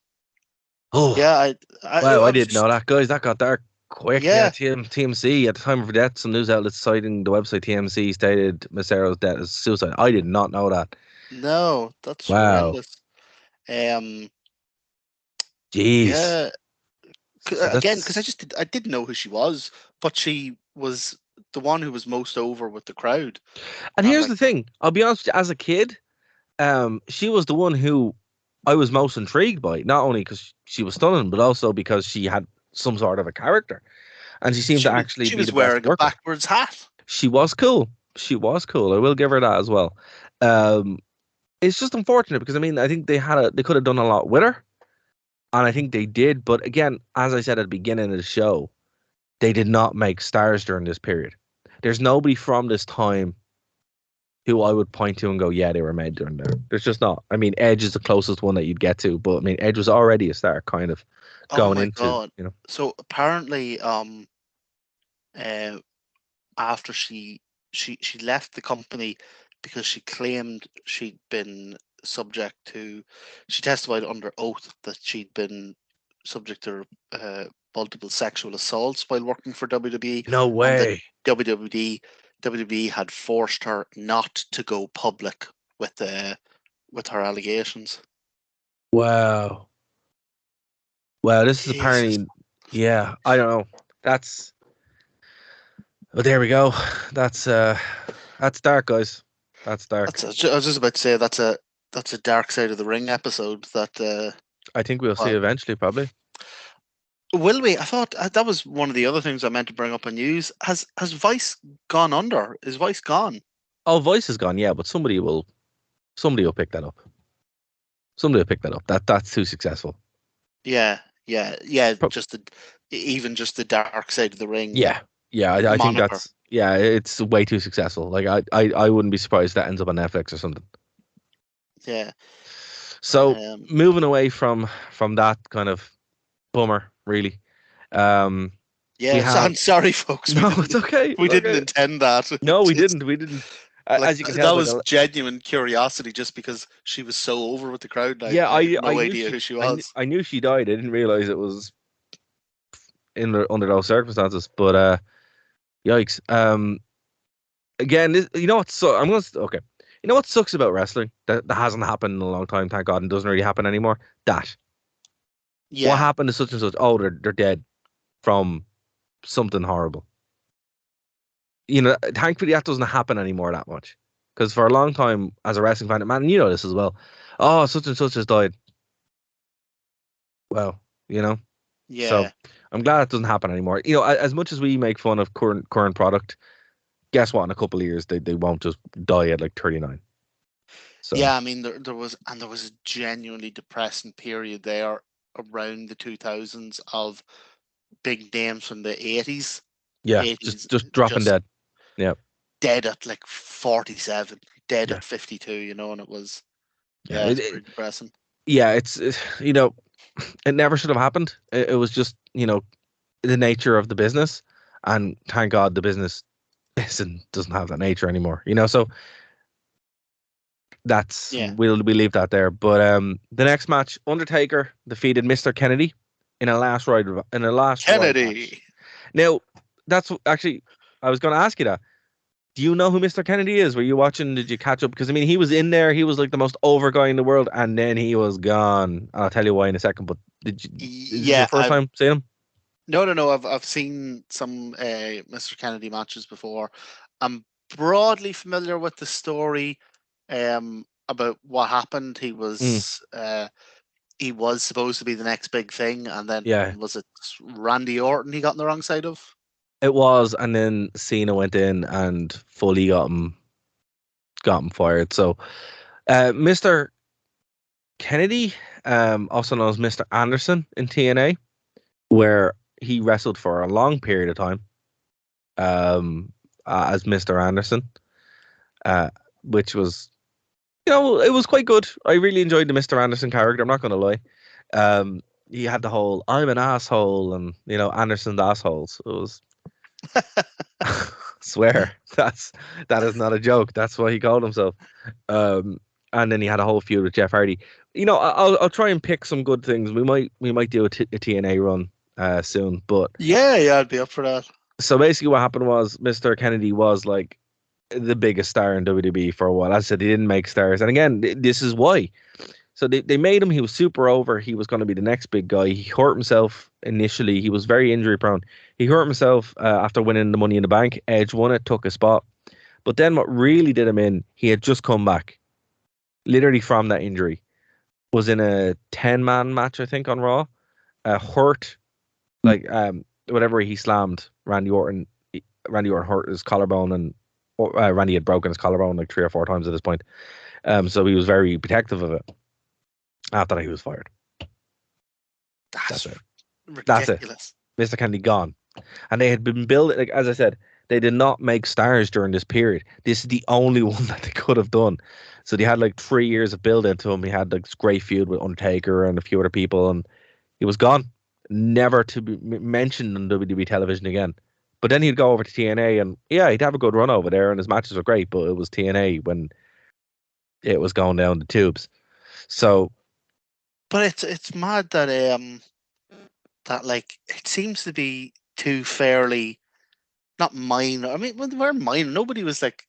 Oh yeah, I didn't know that, guys. That got dark quick. Yeah, TMC at the time of her death, some news outlets citing the website TMC stated Macero's death as suicide. I did not know that. No, that's horrendous. Jeez. Yeah. Again, because I didn't know who she was, but she was the one who was most over with the crowd. And here's the thing: I'll be honest with you, as a kid, she was the one who I was most intrigued by. Not only because she was stunning, but also because she had some sort of a character, and she seemed to actually. She was wearing a backwards hat. She was cool. I will give her that as well. It's just unfortunate because I mean I think they could have done a lot with her. And I think they did, but again, as I said at the beginning of the show, they did not make stars during this period. There's nobody from this time who I would point to and go, yeah, they were made during there. There's just not. I mean, Edge is the closest one that you'd get to, but I mean, Edge was already a star, kind of going into. God. You know. So apparently, after she left the company because she claimed she'd been subject to, she testified under oath that she'd been subject to multiple sexual assaults while working for WWE. No way. WWE had forced her not to go public with her allegations. Wow, this is apparently, yeah, I don't know. That's, well, there we go. That's dark, guys. That's dark. I was just about to say that's a Dark Side of the Ring episode that I think we'll see eventually, probably. Will we? I thought that was one of the other things I meant to bring up on news. Has Vice gone under? Is Vice gone? Oh, Vice is gone, yeah, but somebody will pick that up. Somebody will pick that up. That's too successful. Yeah. Just the Dark Side of the Ring. Yeah. I think that's it's way too successful. Like I wouldn't be surprised if that ends up on Netflix or something. Yeah. So moving away from that kind of bummer, really. I'm sorry, folks. No, it's okay. We didn't intend that. No, we didn't. As you can tell, that was genuine curiosity, just because she was so over with the crowd. I had no idea who she was. I knew she died. I didn't realize it was under those circumstances. But yikes. Again, you know what? So I'm gonna okay. You know what sucks about wrestling? That hasn't happened in a long time, thank God, and doesn't really happen anymore. That. Yeah. What happened to such and such? Oh, they're dead from something horrible. You know, thankfully that doesn't happen anymore that much. Because for a long time, as a wrestling fan, man, you know this as well. Oh, such and such has died. well, you know. So Yeah. I'm glad it doesn't happen anymore. As much as we make fun of current product, guess what? In a couple of years, they won't just die at like 39. So Yeah, I mean there was a genuinely depressing period there around the 2000s of big names from the 80s, yeah, 80s just dropping just dead. Yeah, dead at like 47, dead yeah, at 52, and it was, yeah. yeah, it's pretty depressing. Yeah, it never should have happened. It was just the nature of the business, and thank God the business doesn't have that nature anymore. So that's Yeah. we leave that there. But the next match, Undertaker defeated Mr. Kennedy in a last ride match. Kennedy. Now, that's actually I was going to ask you that. Do you know who Mr. Kennedy is? Were you watching? Did you catch up? Because I mean, he was in there. He was like the most over guy in the world, and then he was gone. I'll tell you why in a second. But is this your Yeah, first time seeing him? no. I've seen some Mr. Kennedy matches before. I'm broadly familiar with the story about what happened. Mm, He was supposed to be the next big thing, and then yeah, was it Randy Orton he got on the wrong side of? it was, and then Cena went in and fully got him fired. So, Mr. Kennedy, also known as Mr. Anderson in TNA, where he wrestled for a long period of time, as Mr. Anderson, uh, which was, it was quite good. I really enjoyed the Mr. Anderson character. I'm not going to lie. He had the whole "I'm an asshole" and Anderson's assholes. It was swear that is not a joke. That's what he called himself. Um, and then he had a whole feud with Jeff Hardy. I'll try and pick some good things. We might do a TNA run soon. But Yeah, I'd be up for that. so basically, what happened was Mr. Kennedy was like the biggest star in WWE for a while. As I said, he didn't make stars, and again, this is why. So they made him. He was super over. He was going to be the next big guy. He hurt himself initially. He was very injury prone. He hurt himself after winning the Money in the Bank. Edge won it, took a spot. But then what really did him in, he had just come back, literally from that injury. Was in a 10-man match, I think, on Raw. Hurt, like whatever he slammed Randy Orton. Randy Orton hurt his collarbone, and Randy had broken his collarbone like 3 or 4 times at this point. So he was very protective of it. After that, he was fired. That's it. ridiculous. That's it. Mr. Kennedy gone. And they had been building, like, as I said, they did not make stars during this period. This is the only one that they could have done. So they had like 3 years of build into him. He had like this great feud with Undertaker and a few other people, and he was gone. Never to be mentioned on WWE television again. But then he'd go over to TNA, and yeah, he'd have a good run over there, and his matches were great, but it was TNA when it was going down the tubes. So, But it's mad that like it seems to be too fairly not minor. I mean, when they were minor, nobody was like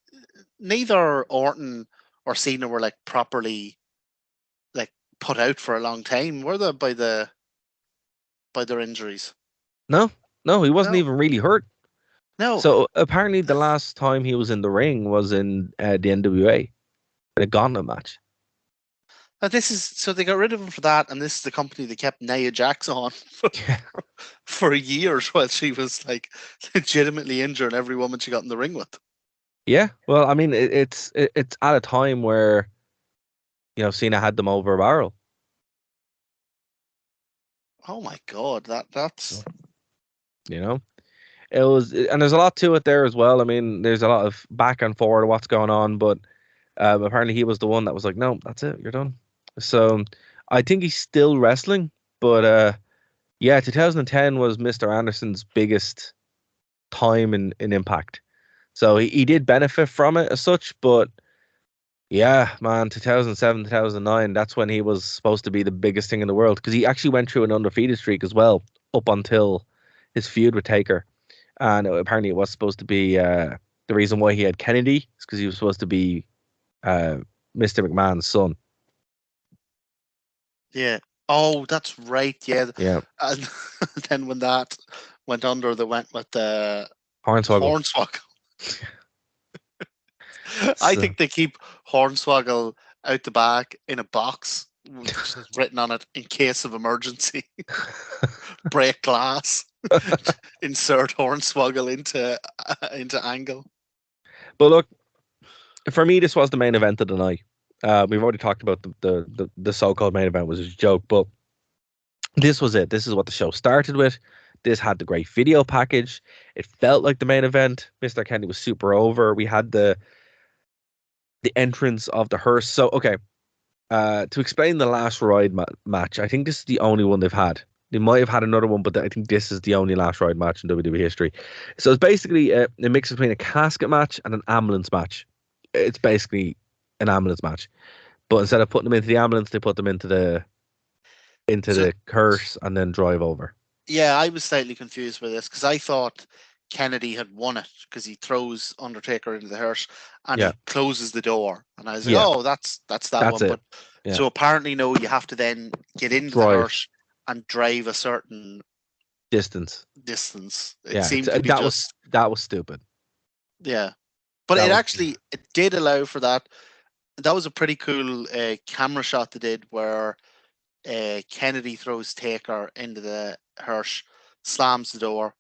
neither Orton or Cena were like properly like put out for a long time, were they, by their injuries? no, he wasn't No, even really hurt. no. So apparently the last time he was in the ring was in the NWA, the Gauntlet match. This is so they got rid of him for that, and this is the company that kept Nia Jax on for years while she was like legitimately injuring every woman she got in the ring with. Yeah, well, I mean, it's at a time where Cena had them over a barrel. Oh my god, that's It was, and there's a lot to it there as well. I mean, there's a lot of back and forward of what's going on, but apparently he was the one that was like, no, that's it, you're done. So I think he's still wrestling, but yeah, 2010 was Mr. Anderson's biggest time in Impact. So he did benefit from it as such, but yeah, man, 2007, 2009, that's when he was supposed to be the biggest thing in the world, because he actually went through an undefeated streak as well up until his feud with Taker. And apparently it was supposed to be the reason why he had Kennedy is because he was supposed to be Mr. McMahon's son. yeah. Oh, that's right. Yeah. Yeah. And then when that went under, they went with the Hornswoggle. Hornswoggle. I think they keep Hornswoggle out the back in a box written on it, in case of emergency, break glass, insert Hornswoggle into Angle. But look, for me, this was the main event of the night. We've already talked about the so-called main event was a joke, but this was it. This is what the show started with. This had the great video package. It felt like the main event. Mr. Kennedy was super over. We had the entrance of the hearse. So, okay, to explain the last ride match, I think this is the only one they've had. They might have had another one, but I think this is the only last ride match in WWE history. So it's basically a mix between a casket match and an ambulance match. It's basically an ambulance match, but instead of putting them into the ambulance, they put them into the hearse and then drive over. Yeah, I was slightly confused by this because I thought Kennedy had won it because he throws Undertaker into the hearse and he closes the door, and I was like, "Oh, that's that one." It. But so apparently, no, you have to then get into the hearse and drive a certain distance. It seemed to be that was stupid. Yeah, but it did allow for that. That was a pretty cool camera shot they did where Kennedy throws Taker into the hearse, slams the door,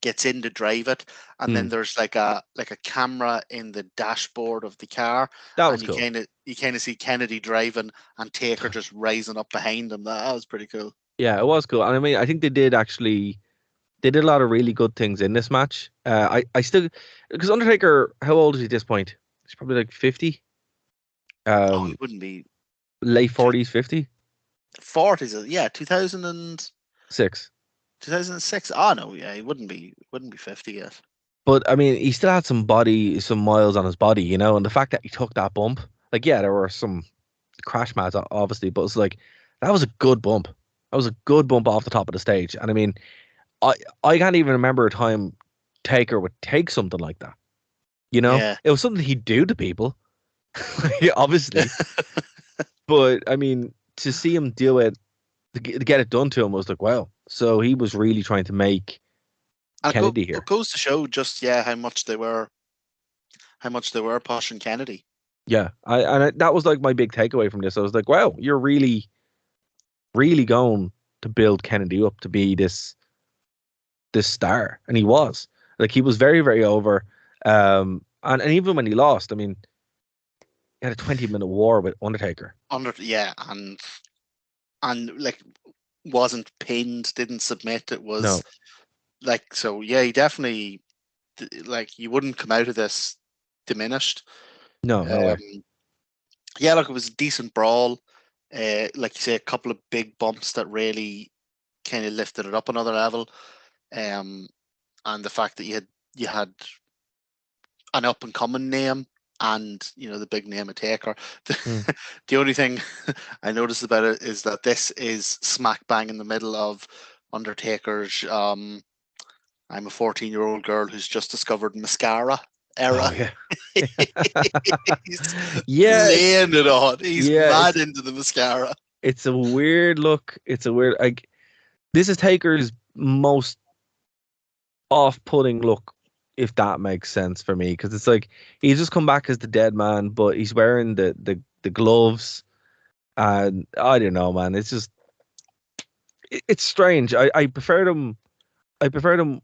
gets in to drive it, and then there's like a camera in the dashboard of the car. That was cool. You kind of see Kennedy driving and Taker just rising up behind him. That was pretty cool. Yeah, it was cool. And I mean, I think they did a lot of really good things in this match. I still, because Undertaker, how old is he at this point? He's probably like 50. He wouldn't be late 40s, 50. 40s, yeah, 2006. 2006. Oh no, yeah, he wouldn't be 50 yet. But I mean, he still had some miles on his body, you know, and the fact that he took that bump, like, yeah, there were some crash mats, obviously, but it's like that was a good bump. That was a good bump off the top of the stage, and I mean, I can't even remember a time Taker would take something like that. You know, It was something he'd do to people, obviously. But I mean, to see him do it, to get it done to him was like, wow. So he was really trying to make Kennedy here. It goes to show just how much they were pushing Kennedy. Yeah, that was like my big takeaway from this. I was like, wow, you're really, really going to build Kennedy up to be this star, and he was. Like, he was very, very over. And even when he lost, I mean, he had a 20-minute war with Undertaker. And like wasn't pinned, didn't submit. It was like, so yeah, he definitely, like, you wouldn't come out of this diminished. No way. Yeah, look, it was a decent brawl. Like you say, a couple of big bumps that really kind of lifted it up another level. And the fact that you had an up and coming name and, you know, the big name of Taker. The only thing I noticed about it is that this is smack bang in the middle of Undertaker's I'm a 14-year-old girl who's just discovered mascara era. Oh, yeah. He's laying it on. He's mad into the mascara. It's a weird look. It's a weird, like, this is Taker's most off-putting look, if that makes sense for me, because it's like he's just come back as the dead man, but he's wearing the gloves, and I don't know, man. It's just it's strange. I preferred him. I preferred him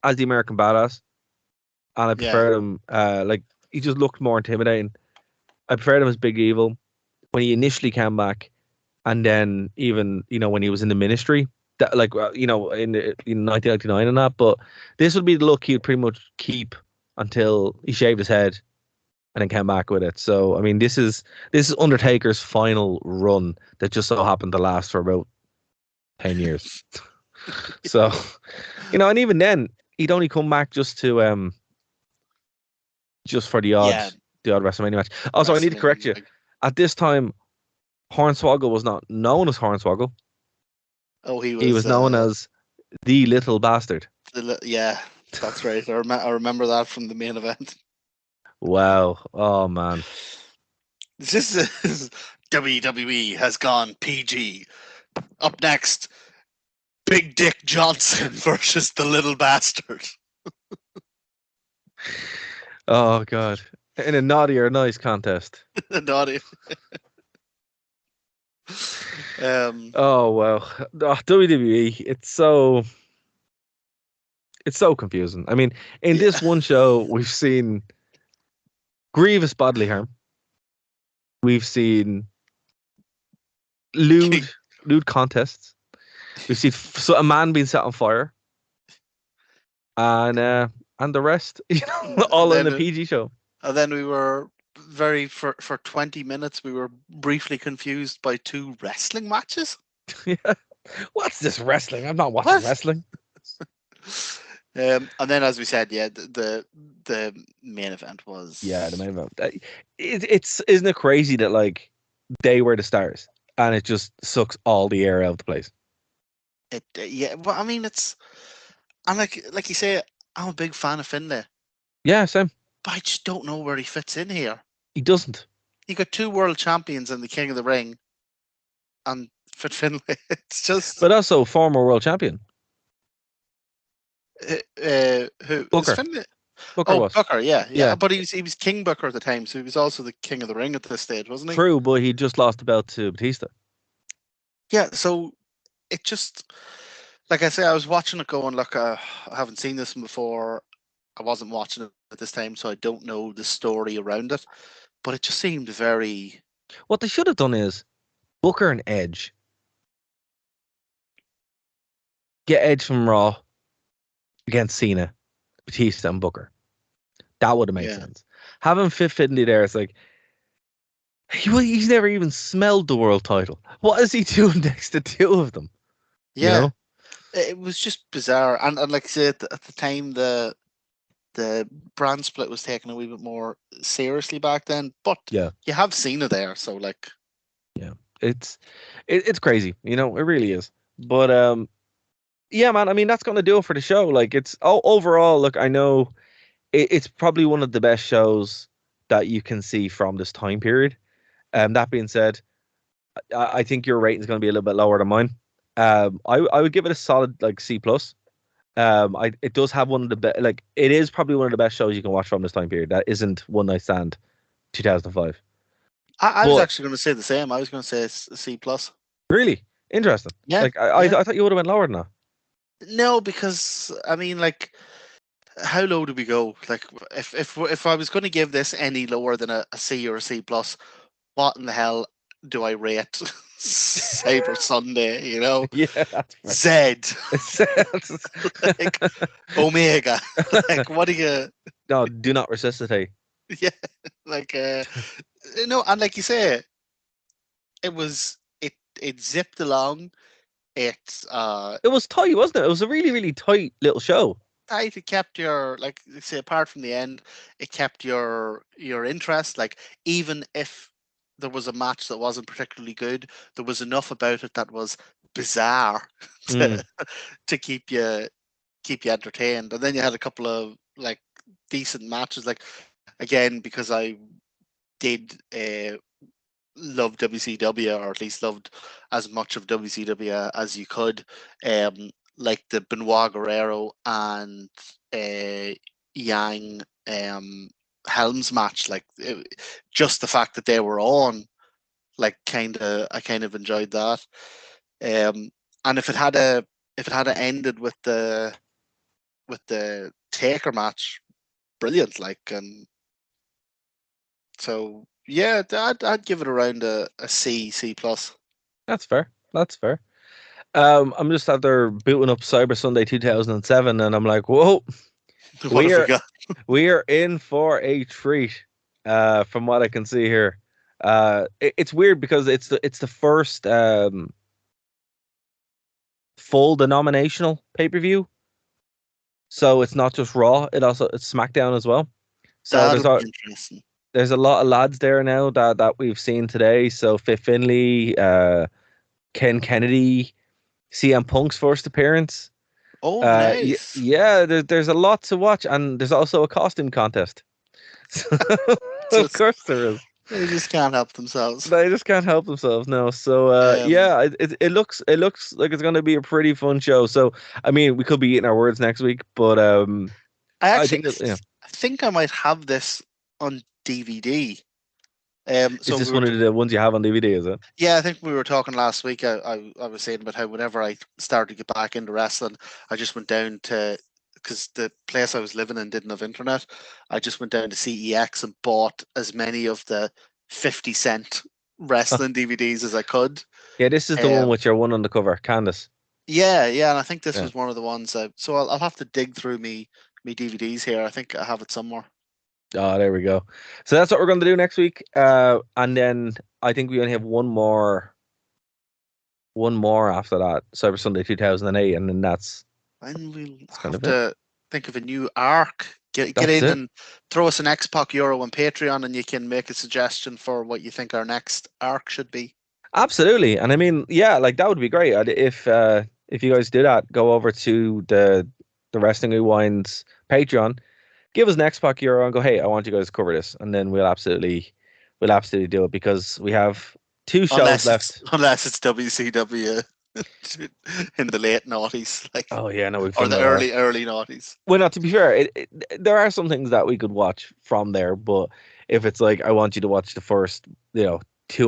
as the American Badass, and I preferred him. Like, he just looked more intimidating. I preferred him as Big Evil when he initially came back, and then even, you know, when he was in the Ministry. That, like, you know, in 1999 and that, but this would be the look he'd pretty much keep until he shaved his head and then came back with it. So I mean, this is Undertaker's final run that just so happened to last for about 10 years. So, you know, and even then he'd only come back just to just for the odd WrestleMania match. Also, I need to correct you. At this time, Hornswoggle was not known as Hornswoggle. Oh, he was known as the Little Bastard. Yeah, that's right. I remember that from the main event. Wow. Oh, man. This is WWE has gone PG. Up next, Big Dick Johnson versus the Little Bastard. Oh, God. In a naughty or nice contest. Naughty. Oh well, WWE. It's so confusing. I mean, in Yeah. this one show, we've seen grievous bodily harm. We've seen lewd, lewd contests. We've seen a man being set on fire, and the rest, and all in then the PG show. and then we were for 20 minutes we were briefly confused by two wrestling matches. Yeah, what's this wrestling? I'm not watching wrestling. And then, as we said, yeah, the main event was Yeah, the main event. It's isn't it crazy that like they were the stars and it just sucks all the air out of the place. it. Yeah, well, I mean, I'm like you say, I'm a big fan of Finlay, Yeah, same. but I just don't know where he fits in here. He doesn't. You got two world champions and the King of the Ring, and Fit Finlay. It's just. But also former world champion. Who Booker. is Finlay? Booker was. Booker, yeah. Yeah. But he was King Booker at the time, so he was also the King of the Ring at this stage, wasn't he? True, but he just lost the belt to Batista. Yeah, so it just, like I say, I was watching it going, look, I haven't seen this before. I wasn't watching it at this time, so I don't know the story around it. But it just seemed very. What they should have done is Booker and Edge. Get Edge from Raw against Cena, Batista, and Booker. That would have made sense. Having Fit Finlay there, it's like he's never even smelled the world title. What is he doing next to two of them? Yeah, You know? it was just bizarre. And like I said, at the time, the brand split was taken a wee bit more seriously back then. But Yeah, you have Cena there, so like. yeah, it's crazy. It really is. But yeah, man. I mean, that's gonna do it for the show. Like, it's overall. Look, I know it's probably one of the best shows that you can see from this time period. That being said, I think your rating is going to be a little bit lower than mine. I would give it a solid like C plus. It does have one of the best. Like, it is probably one of the best shows you can watch from this time period. That isn't One Night Stand, 2005. I was actually going to say the same. I was going to say C plus. Really interesting. Yeah. Like I thought you would have went lower than that. No, because I mean, like, how low do we go? Like, if I was going to give this any lower than a C or a C plus, what in the hell do I rate Cyber Sunday? Yeah, that's fair. Z, like Omega. Like, what do you? No, do not resuscitate. Yeah, like no, and like you say, it zipped along. It was tight, wasn't it? It was a really, really tight little show. tight. It kept your, like, say, apart from the end, it kept your interest. Like, even if there was a match that wasn't particularly good, there was enough about it that was bizarre to keep you entertained. And then you had a couple of like decent matches. Like, again, because I did love WCW, or at least loved as much of WCW as you could. Like the Benoit Guerrero and Yang Helms match, like just the fact that they were on, like, I kind of enjoyed that. And if it had ended with the Taker match, brilliant. Like, and so yeah, I'd give it around a C plus. That's fair. I'm just out there booting up Cyber Sunday 2007, and I'm like, whoa, we are in for a treat. From what I can see here, it's weird because it's the first full denominational pay-per-view, so it's not just Raw; it's SmackDown as well. So there's a lot of lads there now that we've seen today. So Fit Finlay, Ken Kennedy, CM Punk's first appearance. Oh, nice. Yeah, there's a lot to watch, and there's also a costume contest. Of course there is. They just can't help themselves. They just can't help themselves, no. So yeah, it looks like it's going to be a pretty fun show. So I mean, we could be eating our words next week, but I think I might have this on DVD. So Is this we one were, of the ones you have on DVD? Is it? yeah, I think we were talking last week. I was saying about how whenever I started to get back into wrestling, I just went down to, because the place I was living in didn't have internet. I just went down to CEX and bought as many of the 50-cent wrestling DVDs as I could. Yeah, this is the one Um, with your one on the cover, Candace. yeah, and I think this Yeah. was one of the ones. So I'll have to dig through me DVDs here. I think I have it somewhere. Oh, there we go. So that's what we're going to do next week. And then I think we only have one more after that, Cyber Sunday 2008, and then that's And we'll kind have of to think of a new arc. Get That's in it. and throw us an X-Pac Euro on Patreon, and you can make a suggestion for what you think our next arc should be. Absolutely. And I mean, yeah, like that would be great. If you guys do that, go over to the Wrestling Rewind's Patreon, give us an X-Pac Euro and go, hey, I want you guys to cover this, and then we'll absolutely do it, because we have 2 shows left. Unless it's WCW in the late noughties, like, Oh yeah, no, we've or done the that. early noughties. Well, not to be fair, there are some things that we could watch from there, but if it's like, I want you to watch the first, 2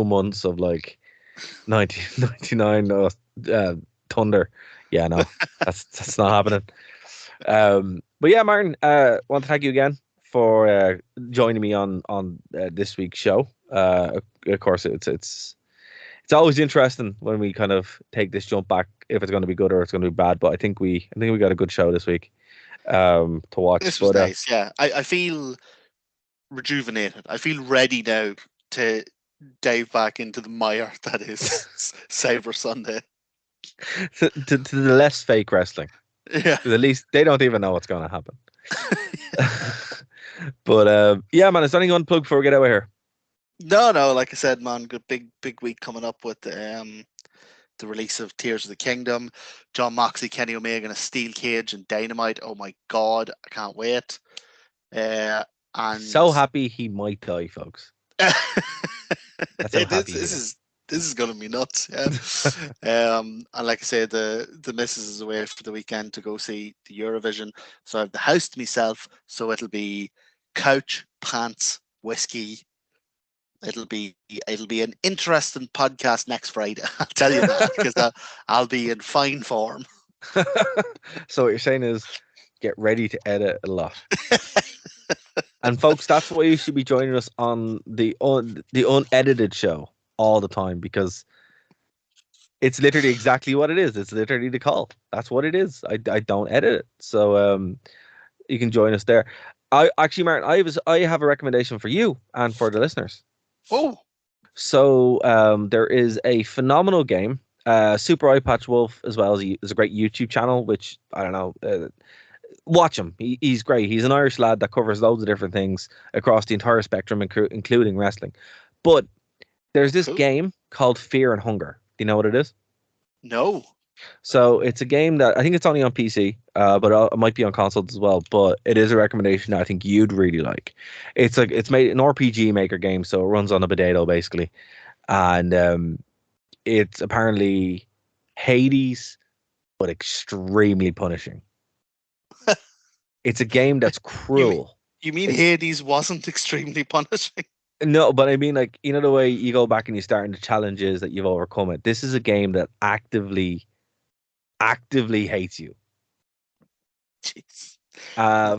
months of like 1999 Thunder, yeah, no, that's not happening. But yeah, Martin, want to thank you again for joining me on this week's show. Of course, it's always interesting when we kind of take this jump back, if it's going to be good or it's going to be bad. But I think we got a good show this week to watch. This was nice. Yeah, I feel rejuvenated. I feel ready now to dive back into the mire that is Cyber Sunday. to the less fake wrestling. Yeah. 'Cause at least they don't even know what's going to happen. But yeah, man, is there anything you want to plug before we get out of here? No, like I said, man, good big week coming up with the release of Tears of the Kingdom, John Moxley, Kenny Omega in a steel cage and Dynamite. Oh my god, I can't wait. And So happy he might die, folks. That's how happy he is. This is gonna be nuts, yeah. And like I said, the missus is away for the weekend to go see the Eurovision, so I have the house to myself. So it'll be couch, pants, whiskey. It'll be an interesting podcast next Friday. I'll tell you that, because I'll be in fine form. So what you're saying is, get ready to edit a lot. And folks, that's why you should be joining us on the unedited show all the time, because it's literally exactly what it is. It's literally the call. That's what it is. I don't edit it. So you can join us there. Actually, Martin, I have a recommendation for you and for the listeners. Oh. So there is a phenomenal game. Super Eye Patch Wolf, as well, is a great YouTube channel, which, I don't know, watch him. He's great. He's an Irish lad that covers loads of different things across the entire spectrum, including wrestling. But there's this game called Fear and Hunger. Do you know what it is? No. So it's a game that I think it's only on PC, but it might be on consoles as well. But it is a recommendation that I think you'd really like. It's made an RPG Maker game, so it runs on a potato basically, and it's apparently Hades, but extremely punishing. It's a game that's cruel. You mean Hades wasn't extremely punishing? No, but I mean, like, you know, the way you go back and you start in the challenges that you've overcome it. This is a game that actively hates you. Jeez.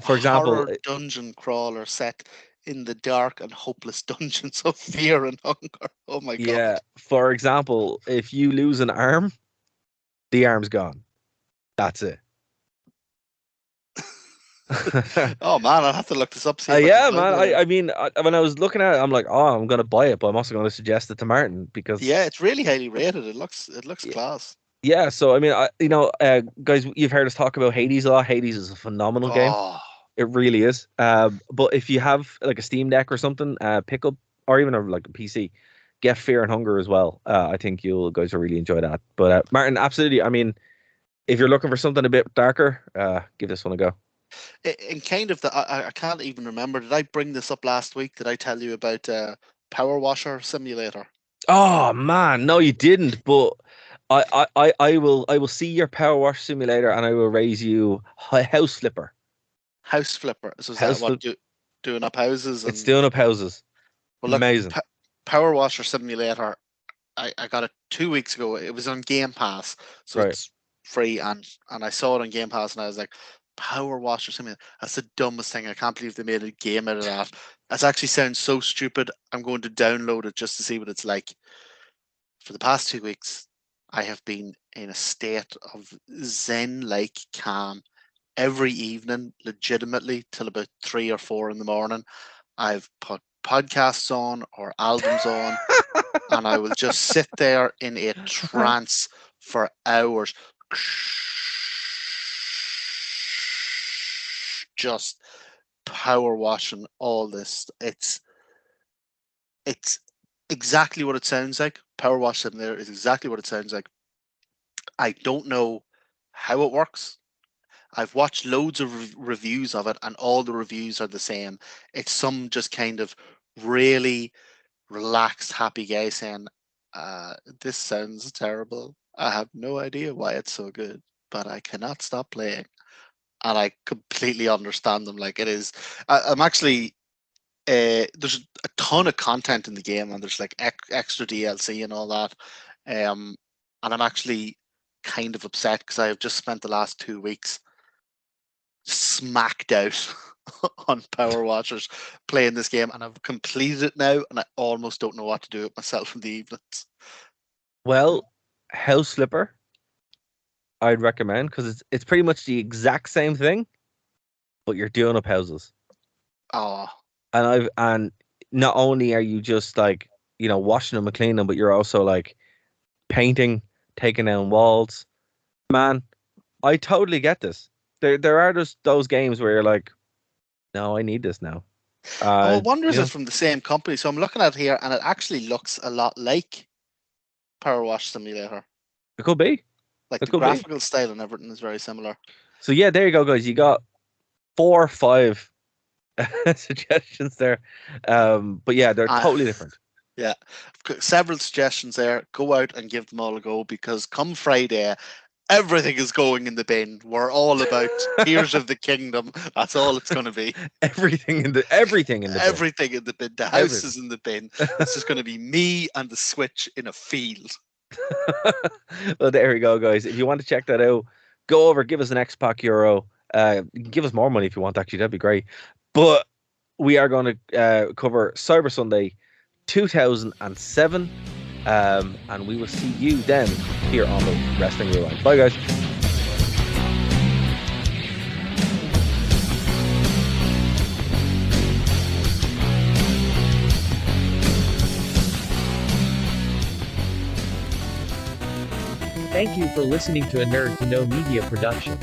For example, horror dungeon crawler set in the dark and hopeless dungeons of fear and hunger. Oh my god. Yeah. For example, if you lose an arm, the arm's gone. That's it. Oh man, I'll have to look this up. Yeah, man. I mean, when I was looking at it, I'm like, oh, I'm gonna buy it, but I'm also gonna suggest it to Martin, because yeah, it's really highly rated. It looks class. Yeah, so I mean, guys, you've heard us talk about Hades a lot. Hades is a phenomenal game. It really is. But if you have like a Steam Deck or something, pick up, or even like a PC, get Fear and Hunger as well. I think you guys will really enjoy that. But Martin, absolutely. I mean, if you're looking for something a bit darker, give this one a go. In kind of I can't even remember. Did I bring this up last week? Did I tell you about Power Washer Simulator? Oh man, no, you didn't. But I will see your Power Wash Simulator, and I will raise you House Flipper. House Flipper. So is that what doing up houses? It's doing up houses. Well, look, amazing. Power Washer Simulator, I got it 2 weeks ago. It was on Game Pass, so Right. it's free, and I saw it on Game Pass, and I was like, Power Washer Simulator. That's the dumbest thing. I can't believe they made a game out of that. That actually sounds so stupid. I'm going to download it just to see what it's like. For the past 2 weeks, I have been in a state of zen-like calm every evening, legitimately, till about 3 or 4 in the morning. I've put podcasts on or albums on, and I will just sit there in a trance for hours, just power washing all this. It's exactly what it sounds like. Power wash Simulator is exactly what it sounds like. I don't know how it works. I've watched loads of reviews of it, and all the reviews are the same. It's some just kind of really relaxed, happy guy saying, this sounds terrible. I have no idea why it's so good, but I cannot stop playing. And I completely understand them. Like, it is, I'm actually, there's a ton of content in the game, and there's like extra DLC and all that. And I'm actually kind of upset because I have just spent the last 2 weeks smacked out on Power Watchers playing this game, and I've completed it now, and I almost don't know what to do with myself in the evenings. Well, House Flipper, I'd recommend, because it's pretty much the exact same thing, but you're doing up houses. Oh, And not only are you just like, washing them and cleaning them, but you're also like painting, taking down walls. Man, I totally get this. There are just those games where you're like, no, I need this now. I wonder if it's from the same company. So I'm looking at it here, and it actually looks a lot like Power Wash Simulator. It could be. Like, the graphical style and everything is very similar. So yeah, there you go, guys. You got 4 or 5 suggestions there. But yeah, they're totally different. Yeah, I've got several suggestions there. Go out and give them all a go, because come Friday, everything is going in the bin. We're all about Tears of the Kingdom. That's all it's going to be. Everything in the bin. Everything in the bin. The house is in the bin. It's just going to be me and the Switch in a field. Well, there you go, guys. If you want to check that out, go over, give us an X-Pac Euro. You can give us more money if you want, actually. That'd be great. But we are going to cover Cyber Sunday 2007. And we will see you then here on the Wrestling Rewind. Bye, guys. Thank you for listening to a Nerd to Know Media production.